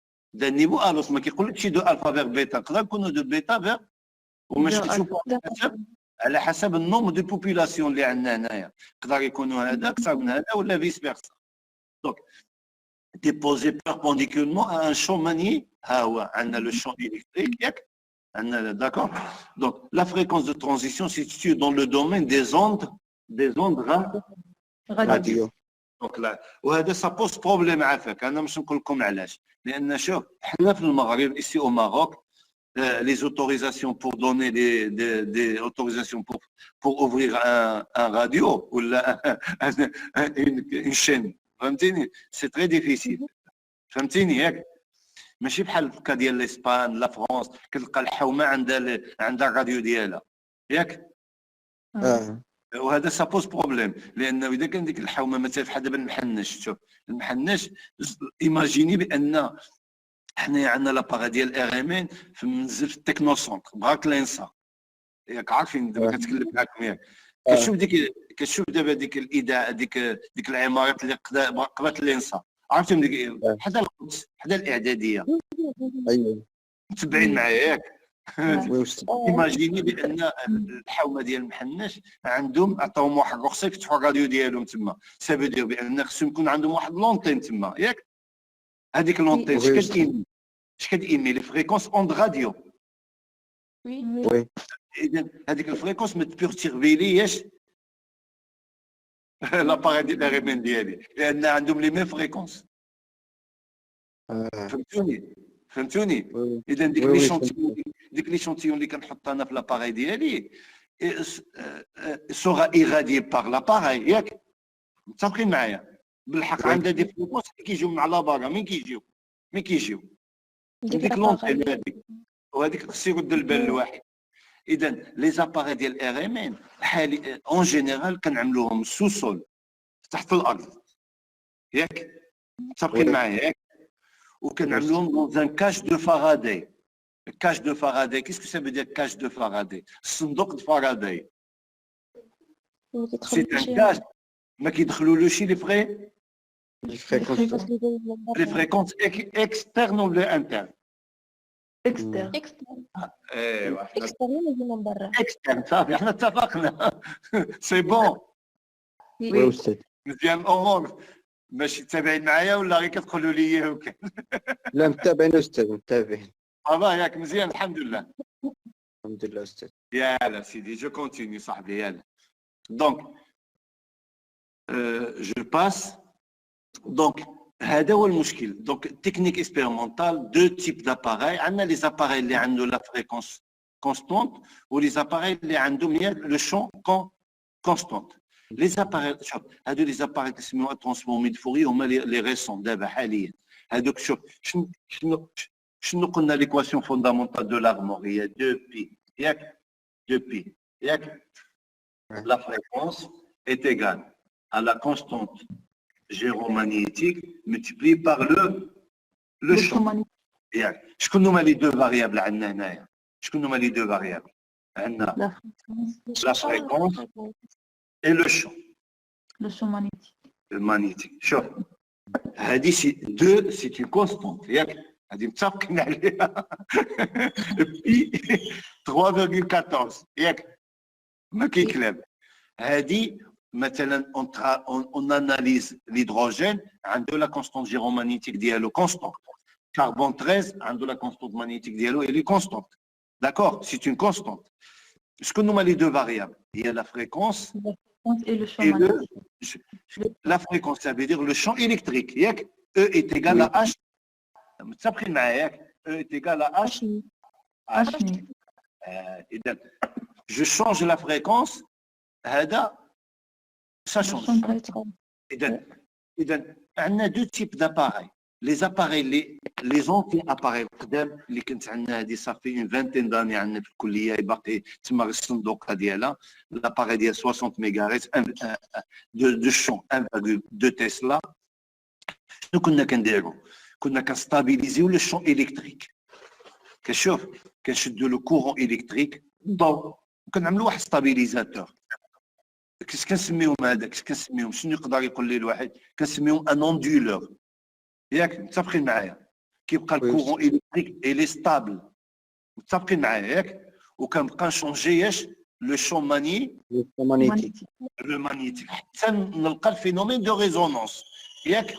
ما كيقولكش دو الفا فيغ بيتا نقدر نكونوا دو بيتا فيغ وماش كتشوفوا على حسب النوم دو بوبولاسيون اللي عندنا هنايا يقدر يكونوا هذا اكثر من هذا ولا فيس فيرسا. دونك déposé perpendiculairement à un champ magnétique. On a le champ électrique, d'accord. Donc, la fréquence de transition se situe dans le domaine des ondes radio. Donc là, ça pose problème à faire. أنا مش نقول لكم علاش. لأن شوف حنا في المغرب ici au Maroc, les autorisations pour donner des autorisations pour ouvrir un radio ou une chaîne. فهمتيني؟ سي تري ديفيسيل. فهمتيني ياك؟ ماشي بحال الكا ديال اسبان لا فرنسا كتلقى الحومه عندها الراديو ديالها ياك؟ وهذا سابوز بروبليم لانه اذا كان ديك الحومه مثلا بحال دابا المحنش. شوف المحنش ايماجيني بان حنايا عندنا لاباغي ديال ار ام ان في منزل في التكنو سونتر براك لينسا ياك عارفين دابا كنتكلم معاكم ياك؟ كتشوف دابا ديك الاذاعه ديك العمارات اللي قبات الانصا عرفتهم ديك حدا القدس حدا الاعداديه. ايوه متبعين معايا ياك؟ ايماجيني بان الحومه ديال المحنش عندهم عطاوهم واحد الرخصه يفتحوا الراديو ديالهم تما. سافو دير بان خصهم يكون عندهم واحد لونتين تما ياك؟ هذيك لونتين اش كتايمي لي فريكونس اوند راديو. وي اذا هذيك الفريكونس ما تبيرتيرفيليش لاباغي ديال الريمين ديالي لان عندهم لي ميم فريكونس. فهمتوني اذا ديك ليشونتيون اللي كنحط انا في لاباغي ديالي سوغا ايغادي باغ لاباغي ياك؟ متفقين معايا؟ بالحق عندها دي فريكونس كيجيو من على باغا. من كيجيو ديك لونتين هذيك وهذيك خصو يرد البال الواحد. اذا لي زاباري ديال ار ام ان حالي اون جينيرال كنعملوهم سو سول تحت الارض ياك؟ متفقين معايا ياك؟ وكنعملوهم دون ان كاش دو فاراداي. كاش دو فاراداي كيسكو سا فو دير كاش دو فاراداي؟ الصندوق دو فاراداي سي ان كاش ما كيدخلولوش لي فريكونس اكسترن ولا انترن. Externe. ايوا اكسترنال يجينا من برا. اكسترن صافي احنا اتفقنا. سي بون وي استاذ مزيان الامور. ماشي تابعين معايا ولا غير كتقولوا لي هكا؟ لا متابعين استاذ متابعين. صافا ياك مزيان الحمد لله. الحمد لله استاذ. يلا سيدي جو كونتينيو صاحبي يلا. دونك جو باس. دونك هذا هو المشكل. دونك تكنيك اكسبيرمونتال دو تيب داباراي. عندنا لي زاباراي اللي عنده لا فريكونس كونستونت ولي زاباراي اللي عندهم لو شون كونستونت. لي زاباراي شوف هادو لي زاباراي كنسميوها ترانسفورمي دو فوري هما لي ريسون دابا حاليا. هادوك شوف شنو قلنا ليكواسيون فوندامونتال دو لارمور هي 2 بي ياك 2 بي ياك. La fréquence est égale à la constante gyromagnétique multipliée par le champ. يعني شكون هما لي دو فاريابل عندنا هنايا؟ شكون هما لي دو فاريابل؟ عندنا la fréquence et le champ. Le champ magnétique. Le magnétique. شوف هذه سي دو سي une constante ياك؟ هذه متفقين عليها. بي 3,14 ياك؟ ما كاين كلام. هذه مثلا on analyse l'hydrogène عنده la constante gyromagnétique ديالو constante. Carbone 13 عنده la constante magnétique ديالو elle est constante. D'accord, c'est une constante. شكون هما les deux variables? Il y a la fréquence Et le champ et magnétique. la fréquence, ça veut dire le champ électrique. ياك E est égal à H. متفقين معايا ياك؟ E est égal à H. H. إذا je change la fréquence هذا ça change. إذا عندنا دو تيب داباراي. Les appareils, les anciens appareils القدام اللي كنت عندنا هذه صافي اون فانتين داني عندنا في الكليه باقي تما الصندوق ديالها لاباري ديال 60 ميغاريت دو شون 1,2 تسلا. شنو كنا كنديروا؟ كنا كنستابيليزيو لو شون الكتريك. كنشوف كنشدوا لو كورون الكتريك ضوء وكنعملوا واحد ستابيليزاتور. كيش كنسميهم هذاك؟ كيش كنسميهم؟ شنو يقدر يقول لي الواحد؟ كنسميهم ان اوندولور ياك؟ متفقين معايا؟ كيبقى الكورون الكتريك الي ستابل. متفقين معايا ياك؟ وكنبقى نشونجي اش لو شون magnétique. لو مانيتيك حتى نلقى الفينومين دو ريزونانس ياك؟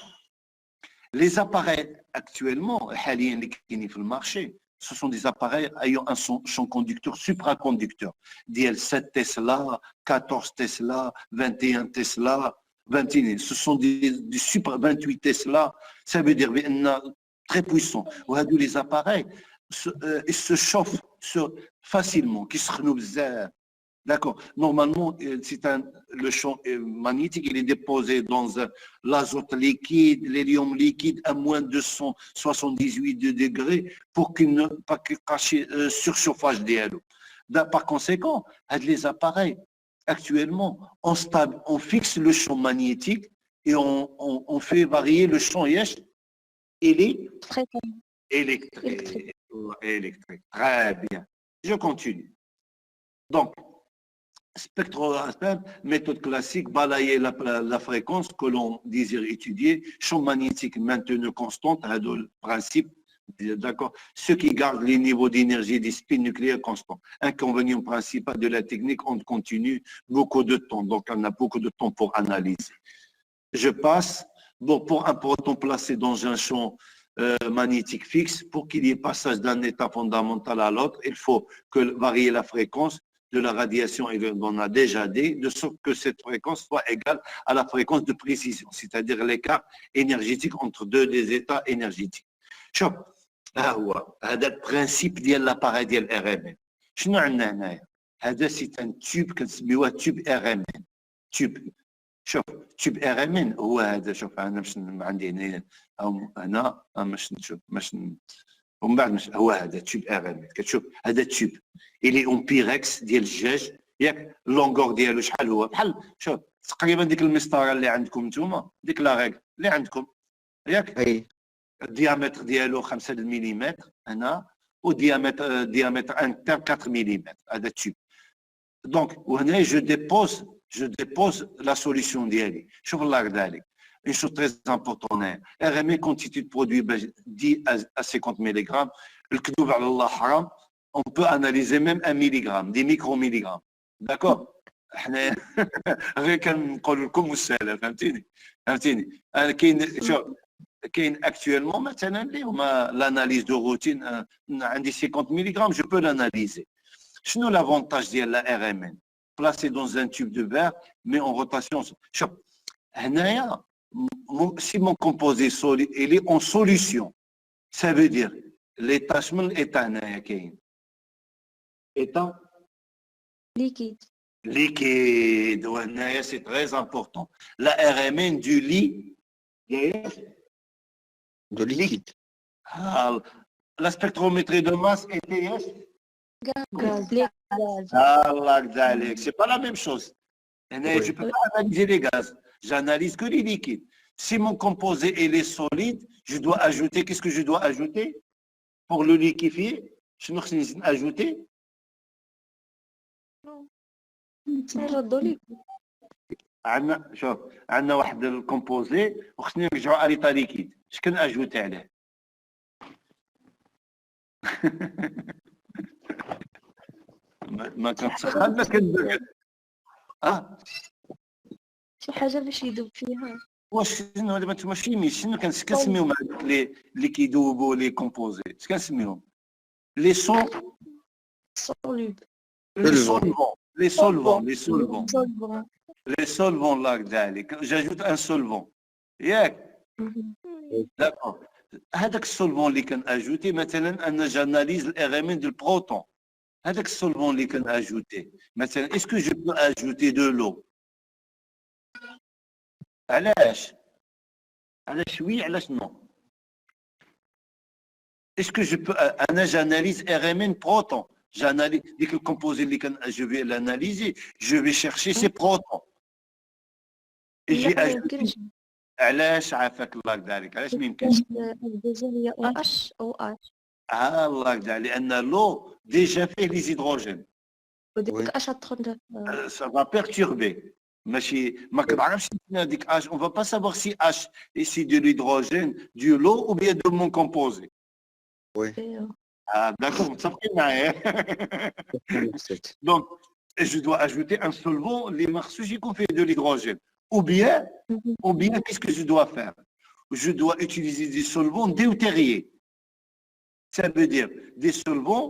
لي زاباراي اكطويلمون حاليا اللي كاينين في المارشي ce sont des appareils ayant un champ conducteur supraconducteur ديال 7 تسلا 14 تسلا 21 تسلا 21. Ce sont des super 28 Tesla. Ça veut dire très puissant. وهادو les appareils ils se chauffent facilement, qui se renouvellent. D'accord. Normalement, le champ magnétique, il est déposé dans l'azote liquide, l'hélium liquide à moins de 178 degrés pour qu'il ne pas cache surchauffage d'hélium. Par conséquent, les appareils actuellement, on fixe le champ magnétique et on fait varier le champ électrique. Très bien. Je continue. Donc, spectrographie, méthode classique, balayer la fréquence que l'on désire étudier, champ magnétique maintenu constant, le principe. D'accord. Ce qui garde les niveaux d'énergie des spins nucléaires constants. Inconvénient principal de la technique, on continue beaucoup de temps. Donc, on a beaucoup de temps pour analyser. Je passe. Bon, pour un proton placé dans un champ magnétique fixe, pour qu'il y ait passage d'un état fondamental à l'autre, il faut varier la fréquence de la radiation, et on a déjà dit, de sorte que cette fréquence soit égale à la fréquence de précision, c'est-à-dire l'écart énergétique entre deux des états énergétiques. شوف ها هو هذا البرانسيب ديال لاباراي ديال ار ام ان. شنو عندنا هنايا؟ هذا سي ان تيوب كنسميوه تيوب ار ام ان. تيوب شوف تيوب ار ام ان هو هذا. شوف انا باش عندي هنا باش نشوف باش ومن بعد هو هذا تيوب ار ام ان. كتشوف هذا تيوب الي اون بيركس ديال الجاج ياك. اللونغور ديالو شحال هو؟ بحال شوف تقريبا ديك المسطره اللي عندكم نتوما ديك لا ريغ اللي عندكم ياك. اي الديامتر ديالو 5 ملم هنا وديامتر انتر 4 ملم. هذا تيوب. دونك وهنا جو ديبوز لا سوليسيون ديالي. شوف الله يرضى عليك. Une chose très importante, RME constitue de produits 10 à 50 mg. الكذوب على الله حرام. On peut analyser même 1 mg, des micromilligrammes. D'accord. احنا غير كنقول لكم مساله. فهمتيني انا كاين شوف كاين اكطويلمون مثلا اللي هما لاناليز دو روتين عندي 50 ملغ جو بو لاناليزي. شنو لافونتاج ديال لا ار ام ان؟ بلاسي دون ان تيوب دو فير مي اون روتاسيون. شوف هنايا si mon composé solide, il est en solution, ça veut dire l'état من l'état هنايا كاين état ليكيد liquide وهنايا c'est très important. La RMN du lit De liquide. la spectrométrie de masse était غاز ليك غاز Allah Gdalik, c'est pas la même chose. Oui. Je ne peux pas analyser les gaz, j'analyse que les liquides. Si mon composé il est solide, je dois ajouter, qu'est-ce que je dois ajouter pour le liquéfier? Je dois ajouter نردو ليك عندنا شوف عندنا واحد الكومبوزي وخصني نرجعوا على ليطا ليكيد اش كنأجوتي عليه ما كنتسخن ما كندير شي حاجه باش يذوب فيها واش شنو دابا نتوما شيمي شنو كنسميهم اللي كيذوبوا لي كومبوزي اش كنسميهم لي سون سولوب لي سولفون لي سولفون لي سولفون سولفون les solvants là كذلك j'ajoute un solvant ياك d'accord هذاك السولفون اللي كنأجوتي مثلا انا جاناليز الارامين ديال البروتون هذاك السولفون اللي كنأجوتي مثلا اسكو جو بو اجوتي دو لو علاش وي علاش نو اسكو جو بو انا جاناليز ارامين بروتون j'analyse dès que le composé je vais l'analyser je vais chercher ses protons et j'ai ajouté علاش عافاك الله يدارك علاش ما يمكنش الديجا هي او اش او اتش الله يدارك لان لو ديجا فيه لي زيدروجين وديك اش تدخل ça va perturber ماشي ما كنعرفش هذيك اش on va pas savoir si H et si de l'hydrogène du lot ou bien de mon composé Oui. d'accord متفقين معايا donc je dois ajouter un solvant اللي ما خصوش يكون فيه de l'hydrogène ou bien qu'est-ce que je dois faire? Je dois utiliser des solvants deutériés. Ça veut dire des solvants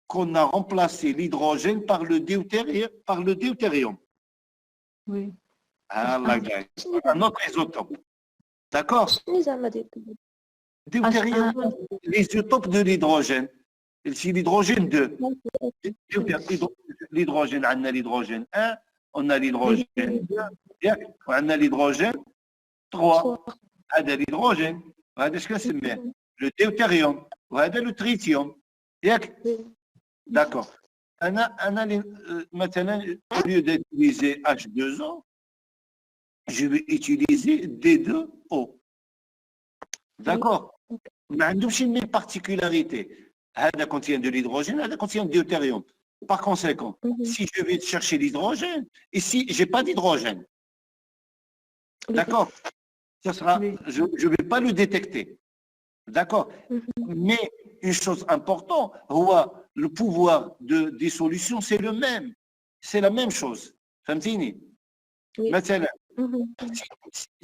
qu'on a remplacé l'hydrogène par le deutérium. Oui. Un autre isotope. D'accord? شنو زعما ديك Deutérium, l'isotope de l'hydrogène. C'est l'hydrogène 2. L'hydrogène, on a l'hydrogène 1, on a l'hydrogène 2, on a l'hydrogène 3. هذا الهيدروجين وهذا اش كنسميه لو ديوتيريوم وهذا لو تريتيوم ياك داكور انا مثلا au lieu d'utiliser H2O je vais utiliser D2O d'accord ما عندهمش une même particularité هذا contient de l'hydrogène هذا contient de deutérium par conséquent si je vais chercher l'hydrogène ici j'ai pas d'hydrogène d'accord ça sera, je ne vais pas le détecter. D'accord? Mais une chose importante, le pouvoir de dissolution, c'est le même. C'est la même chose. فهمتيني؟ مثلا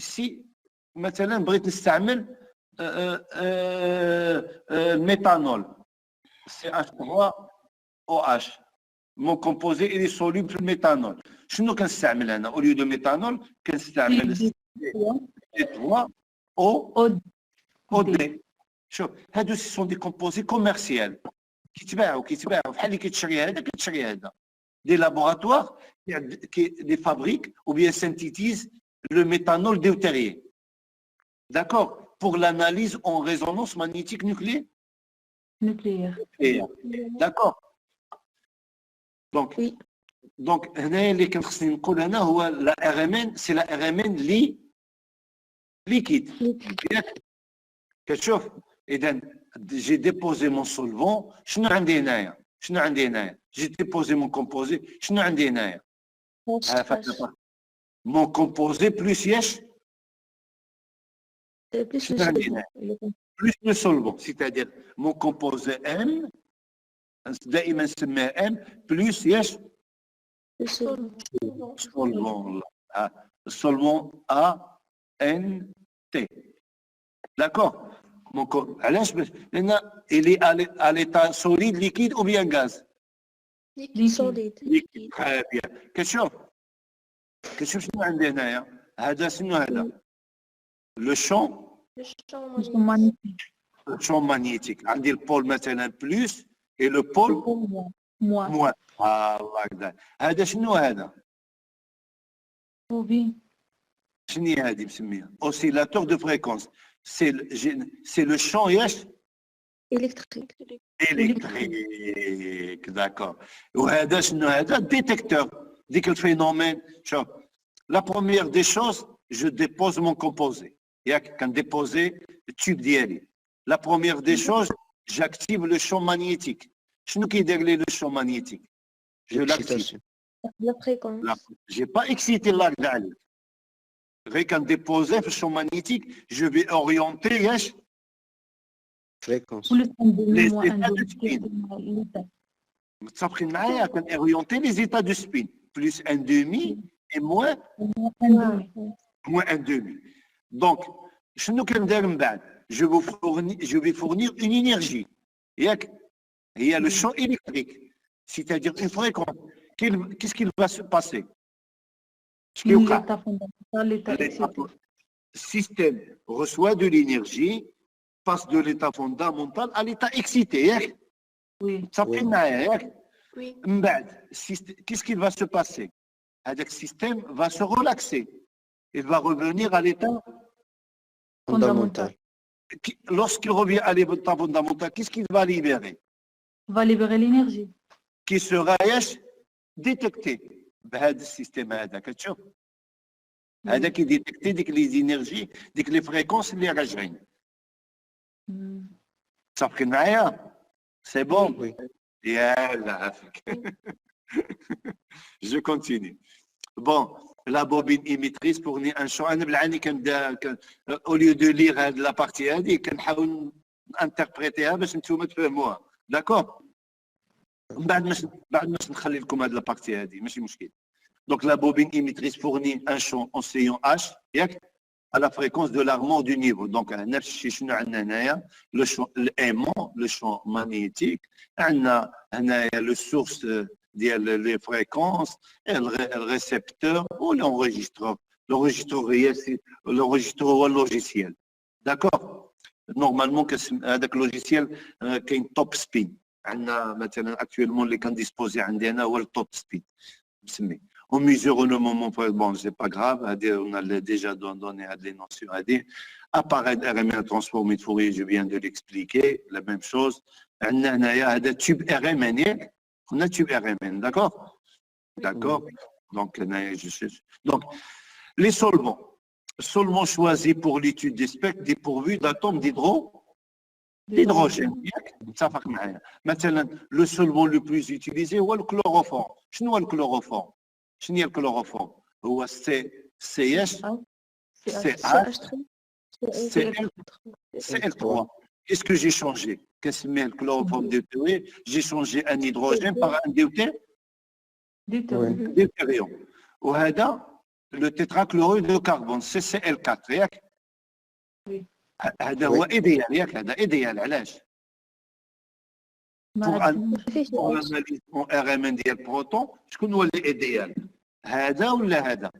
si مثلا بغيت نستعمل الميثانول CH3OH mon composé il est soluble في الميثانول شنو كنستعمل هنا au lieu de méthanol كنستعمل OD. شوف هادو سي سون دي كومبوزي كوميرسيال كيتباعوا بحال اللي كتشري هذا كتشري هذا دي لابوراتوار qui fabriquent ou bien synthétisent le méthanol deutérié. D'accord? Pour l'analyse en résonance magnétique nucléaire. D'accord? Donc, هنا اللي كنخصني نقول هنا هو لا RMN سي لا RMN liquide. كتشوف اذا جي ديبوزي مون سولفون شنو عندي هنايا جي ديبوزي مون كومبوزي شنو عندي هنايا مون كومبوزي بلوس ياش بلوس لو سولفون سيتادير مون كومبوزي ام دائما نسميه ام بلوس ياش سولفون السولفون ا ان تي d'accord علاش باش لان il est à l'état solide liquide ou bien gaz سوليد très bien كتشوف شنو عندي هنايا هذا شنو هذا le champ Le champ magnétique. magnétique. عندي البول مثلا بلس et le pôle Pour moi. Moi. moins. الله يقدر. هذا شنو هذا؟ Bobine. شنو هي هذه مسميها؟ oscillateur de fréquence. C'est le champ ياش إلكتريك. électrique. D'accord. وهذا شنو هذا؟ détecteur. ديك الفينومين. شوف. La première des choses, je dépose mon composé. ياك كنديبوزي التيوب ديالي. La première des choses, j'active le champ magnétique. شنو كيدير لي le champ magnétique? Je l'active. Excitation. لا فريكونس. J'ai pas excité l'arc عليك. غير كنديبوزي في الشون magnétique, je vais orienter ياش Fréquence. Plus un demi, Les moins un états de demi. spin. L'état. متفقين معايا كنorienter les états de spin plus un demi et moins Un demi. un demi. Donc شنو كندير من بعد؟ je vais fournir une énergie. ياك هي le champ électrique, c'est-à-dire une fréquence. Qu'est-ce qu'il va se passer? Ce qui est L'état fondamental, l'état excité. le système reçoit de l'énergie, passe de l'état fondamental à l'état excité. ياك Oui. متفقين معايا ياك؟ وي. من بعد qu'est-ce qui va se passer? هذاك système va se relaxer. Il va revenir à l'état. Fondamental. Lorsqu'il revient à l'état fondamental, qu'est-ce qu'il va libérer? Va libérer l'énergie. Qui sera détecté بهذا السيستم هذا. كتشوف هذا كيديتكتي ديك لي انرجي ديك لي فريكونس اللي راجعين. متفقين معايا؟ سي بون. Oui. يلا عافاك. Je continue. Bon, la bobine émettrice fournit un champ. أنا بالعاني au lieu de lire هاد la partie هذه كنحاول انتربريتيها باش نتوما تفهموها. داكور؟ بعد ما نخلي لكم هاد لابارتي هذه ماشي مشكل. Donc la bobine émettrice fournit un champ oscillant H ياك à la fréquence de l'armoire du niveau. Donc نفس الشيء شنو عندنا هنايا le champ l'aimant, le champ magnétique. عندنا هنايا le source ديال les fréquences et le récepteur ou l'enregistreur. L'enregistreur هو logiciel. D'accord. Normalement هذاك logiciel كاين توب سبين. عندنا مثلا actuellement اللي كنديسبوزي عندي انا هو التوب سبين مسمي. On mesure le moment, bon, c'est pas grave, on a déjà donné les notions à dire. Appareil RMN transformé de Fourier, je viens de l'expliquer, la même chose. On a des tubes RMN, on a tube RMN, d'accord? D'accord? Donc, les solvants. Solvants choisis pour l'étude des spectres dépourvus d'atomes d'hydrogène. Maintenant, le solvant le plus utilisé, c'est le chloroforme. شنو هو الكلوروفورم؟ شنو هي الكلوروفورم؟ هو CH CL3. Qu'est-ce que j'ai changé? كنسميه الكلوروفورم deutéré, j'ai changé un hydrogène par un deutérium. وهذا le tétrachlorure de carbone CCl4 ياك؟ هذا هو ايديال ياك؟ هذا ايديال علاش؟ pour l'analyse en RMN ديال بروتون شكون هو اللي ايديال؟ هذا ولا هذا؟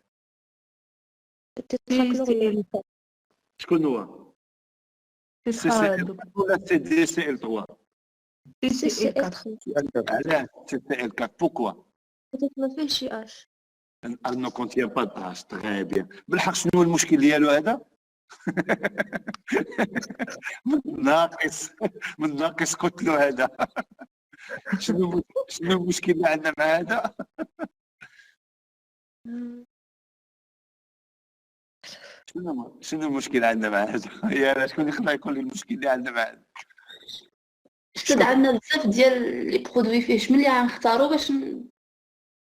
شكون هو؟ ولا CDCl3؟ علاش CCl4 pourquoi؟ ما فيهش شي اش. Elle ne contient pas de H. Très bien. بالحق شنو المشكل ديالو هذا؟ من ناقص قلت له هذا. شنو المشكل اللي عندنا مع هذا؟ شنو المشكل عندنا مع هذا؟ يا شكون يقدر يقول لي المشكل اللي عندنا مع هذا؟ شتد عندنا بزاف ديال لي برودوي فيه شمن اللي غنختاروا باش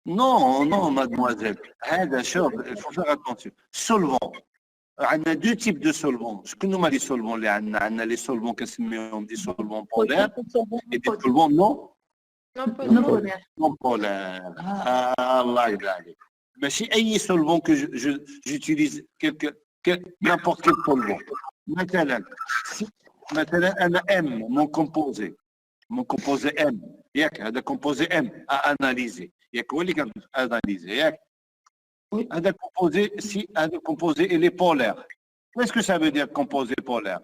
Non, mademoiselle. هذا شوف il faut faire attention. Solvant. عندنا deux types de solvants. شكون هما لي solvants اللي عندنا لي solvants كنسميهم دي solvants polaires et des solvants non polaires. الله يرضى عليك. ماشي أي solvant que j'utilise n'importe quel solvant. مثلا أنا M mon composé M ياك هذا composé M à analyser ياك هو اللي كناناليزي ياك هذا composé si هذا composé il est polaire Qu'est-ce que ça veut dire composé polaire?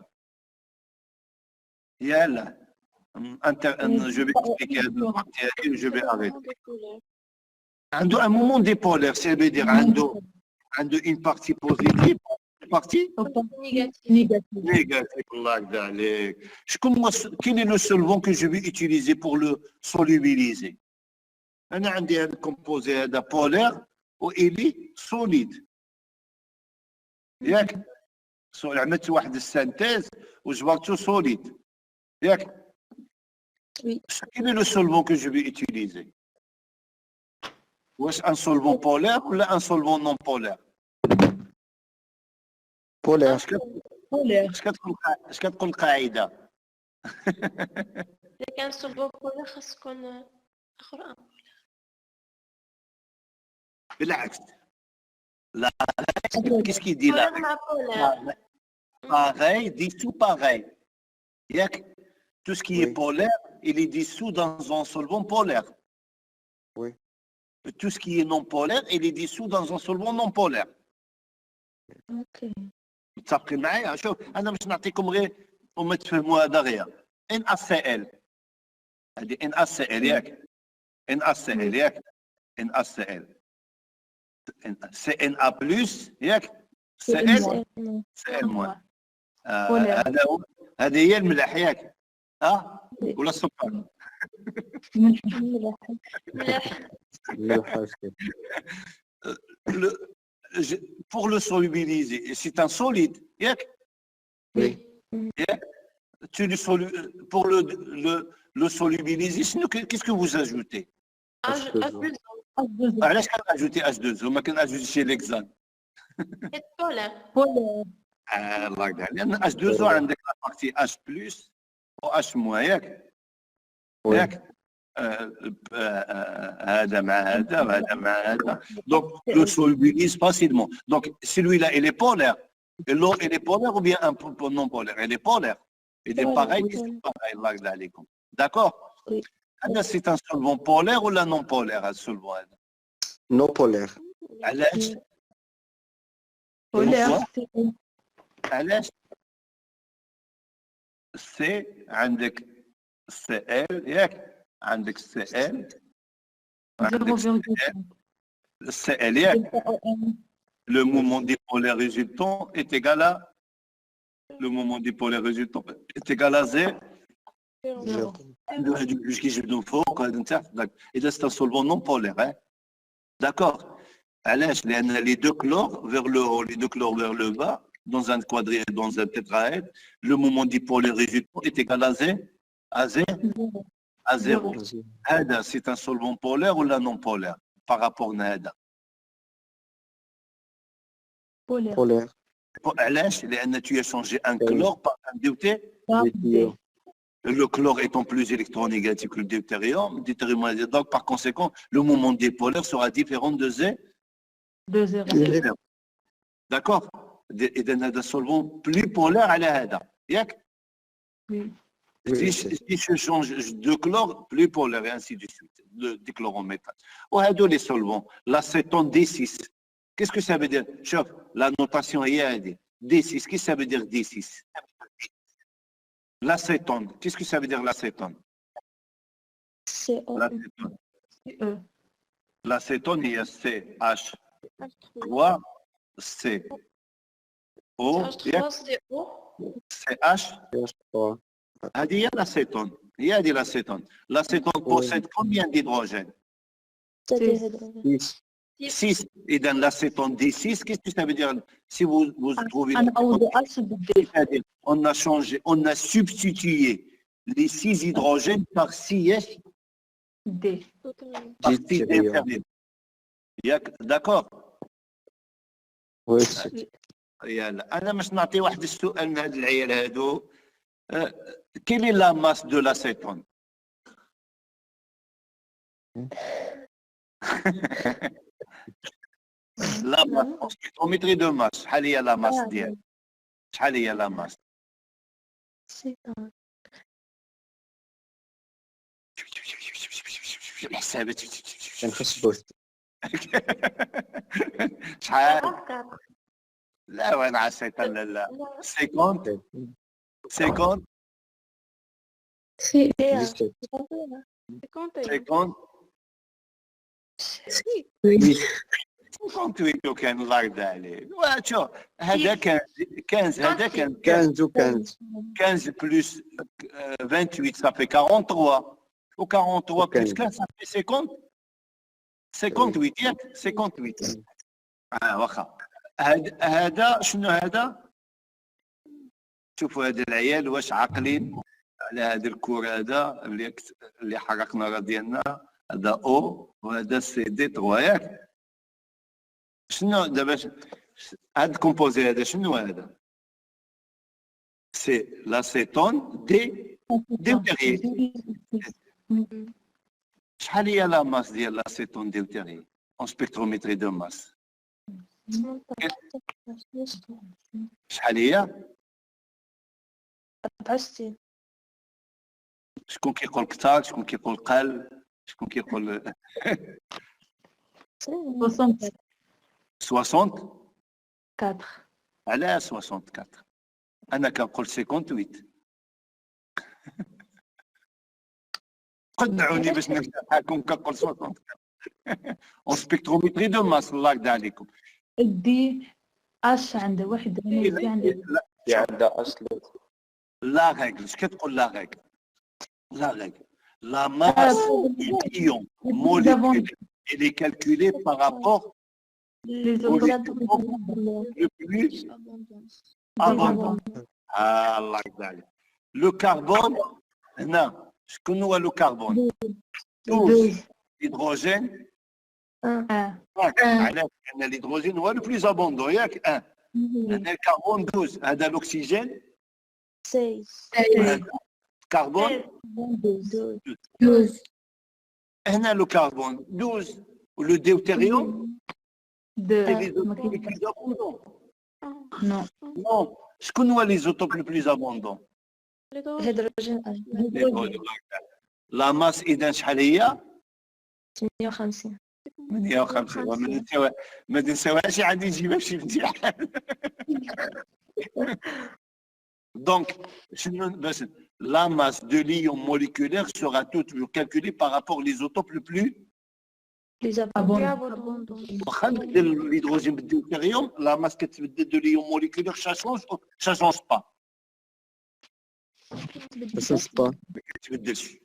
Yalla. Je vais expliquer et je vais arrêter. Un moment dipolaire, ça veut dire une partie positive, une partie négatif. négative. Allah يبارك. Quel est le solvant que je vais utiliser pour le solubiliser? أنا عندي هذا الكومبوزي هذا بولير وإلي سوليد. ياك؟ عملت واحد السانتيز وجبرته سوليد. ياك؟ Oui. Quel est le solvant que je vais utiliser? Est-ce un solvant polaire ou un solvant non polaire? Polaire. اش كتقول القاعده؟ إذا كان صلبة بولا خاص تكون أخرى. بالعكس لا qu'est-ce qu'il dit là? بولا مع بولا. Pareil dissous pareil. Yak, tout ce qui est Oui. polaire, il est dissous dans un solvant polaire. Oui. Tout ce qui est non polaire, il est dissous dans un solvant non polaire. اوكي. متفقين معايا؟ شوف انا باش نعطيكم غير وما تفهموها دغيا. NaCl هذه NaCl ياك؟ NaCl ياك؟ NaCl Na بلس ياك؟ Cl Cl-. هذا هي الملح ياك؟ ولا السكر؟ Pour le solubiliser, c'est un solide. Oui. Pour le solubiliser, sinon, qu'est-ce que vous ajoutez? علاش كنأجوتي H2O وما كنأجوتيش الهكسان؟ بولا. الله يقدر لأن H2O عندك لا بارتي H بلس و H موان ياك؟ ياك؟ هذا مع هذا وهذا مع هذا. Donc, le solubilise facilement. Donc, celui-là, il est polaire. Et l'autre, il est polaire ou bien un peu non polaire? Il est polaire. Il est pareil, c'est pareil. Allah يقدر عليكم. D'accord? Oui. C'est un solvant polaire ou la non polaire, un solvant? Non polaire. علاش؟ بولير. علاش؟ سي عندك Cl ياك؟ عندك Cl وعندك 0,5. Cl ياك؟ Le moment dipolaire résultant est égal à Z. Zéro. جوج كيجبدوا فوق هذا نتاع اذا c'est un solvant non polaire hein. D'accord. علاش؟ لان les deux chlores vers le haut, les deux chlores vers le bas dans un quadrièdre, dans un tétraèdre, le moment dipolaire résultant est égal à zéro. هذا c'est un solvant polaire ou la non polaire par rapport à هذا؟ بولير. Polaire. علاش؟ لان tu as changé un chlore par un deutérium. Deutérium. Le chlore étant plus électronégatif que le deutérium, donc par conséquent, le moment dipolaire sera différent de Z. 2,0. D'accord. إذا هذا solvant plus polaire على هذا ياك؟ Oui. Si je change de chlore, plus polaire et ainsi de suite, de chlore en métal. وهذو les solvants, l'acétone D6. Qu'est-ce que ça veut dire? شوف, la notation هي هذه. D6, qu'est-ce que ça veut dire D6? L'acétone, qu'est-ce que ça veut dire l'acétone? L'acétone. L'acétone, il y a CH3, CO, CH. CH3. هذه هي l'acétone. هي هذه l'acétone. L'acétone possède combien d'hydrogènes? 6. 6. Et dans l'acétone D6, qu'est-ce que ça veut dire? Si vous trouvez... C'est-à-dire, on a changé, on a substitué les 6 hydrogènes par 6 D. par 6 inférieurs. D'accord? Oui. يلا انا باش نعطي واحد السؤال من هاد العيال هادو. Quelle est la masse de l'acétone? La masse, en spectrométrie de masse, شحال هي la masse ديالها؟ شحال هي la masse؟ الحسابات كنحسبوا شحال؟ لا وين عسيت لا لا 50 50 سي 17. 50 Oui. 58 لو كان الله يرضى عليك. وشوف هذا كان 15 هذا كان 15 ou 15. 15 plus 28 ça fait 43 و 43 plus 15 ça fait 50 58 ياك 58 واخا هذا شنو هذا شوفوا هذا العيال واش عاقلين على هذا الكور هذا اللي حرقنا راه ديالنا هذا او وهذا سي دي 3 ياك شنو دابا هذا الكومبوزي هذا شنو هذا سي لاسيتون دي ديوتيري شحال هي لا ماس ديال لاسيتون ديوتيري اون سبيكتروميتري دو ماس شحال هي 64 شكون كيقول كثار شكون كيقول قل شكون كيقول 64 60 على 64 انا كنقول 58 قنعوني باش نمسحكم كنقول 64 اون سبيكتروميتري دو ماس الله يرضى عليكم دي اش عنده واحد في عنده في عندها أصل. لا رègle اش كتقول لا رègle لا règle la masse du ion moléculaire elle est calculée par rapport les au autres le plus abondant الله يرضى عليك لو كربون هنا شكون هو لو كربون 12 هيدروجين علاش لان الهيدروجين هو لو بلوس ابوندون ياك هنا الكربون 12 هذا الاكسجين 16 كربون 12 هنا لو كربون 12 ولو ديوتيريوم de c'est l'isotope le plus abondant. non Non, شكون هو l'isotope le plus abondant? هيدروجين الهيدروجين. لا ماس اذا شحال هي؟ 58 58 ما نساوهاش عادي نجيبها في شي امتحان. Donc, la masse de l'ion moléculaire sera toujours calculée par rapport aux isotopes le plus abondant. واخا نبدل الهيدروجين بالديوتيريوم لا ماس كتبدل دو ليون موليكولير شا شونج با Ça change pas. ما كتبدلش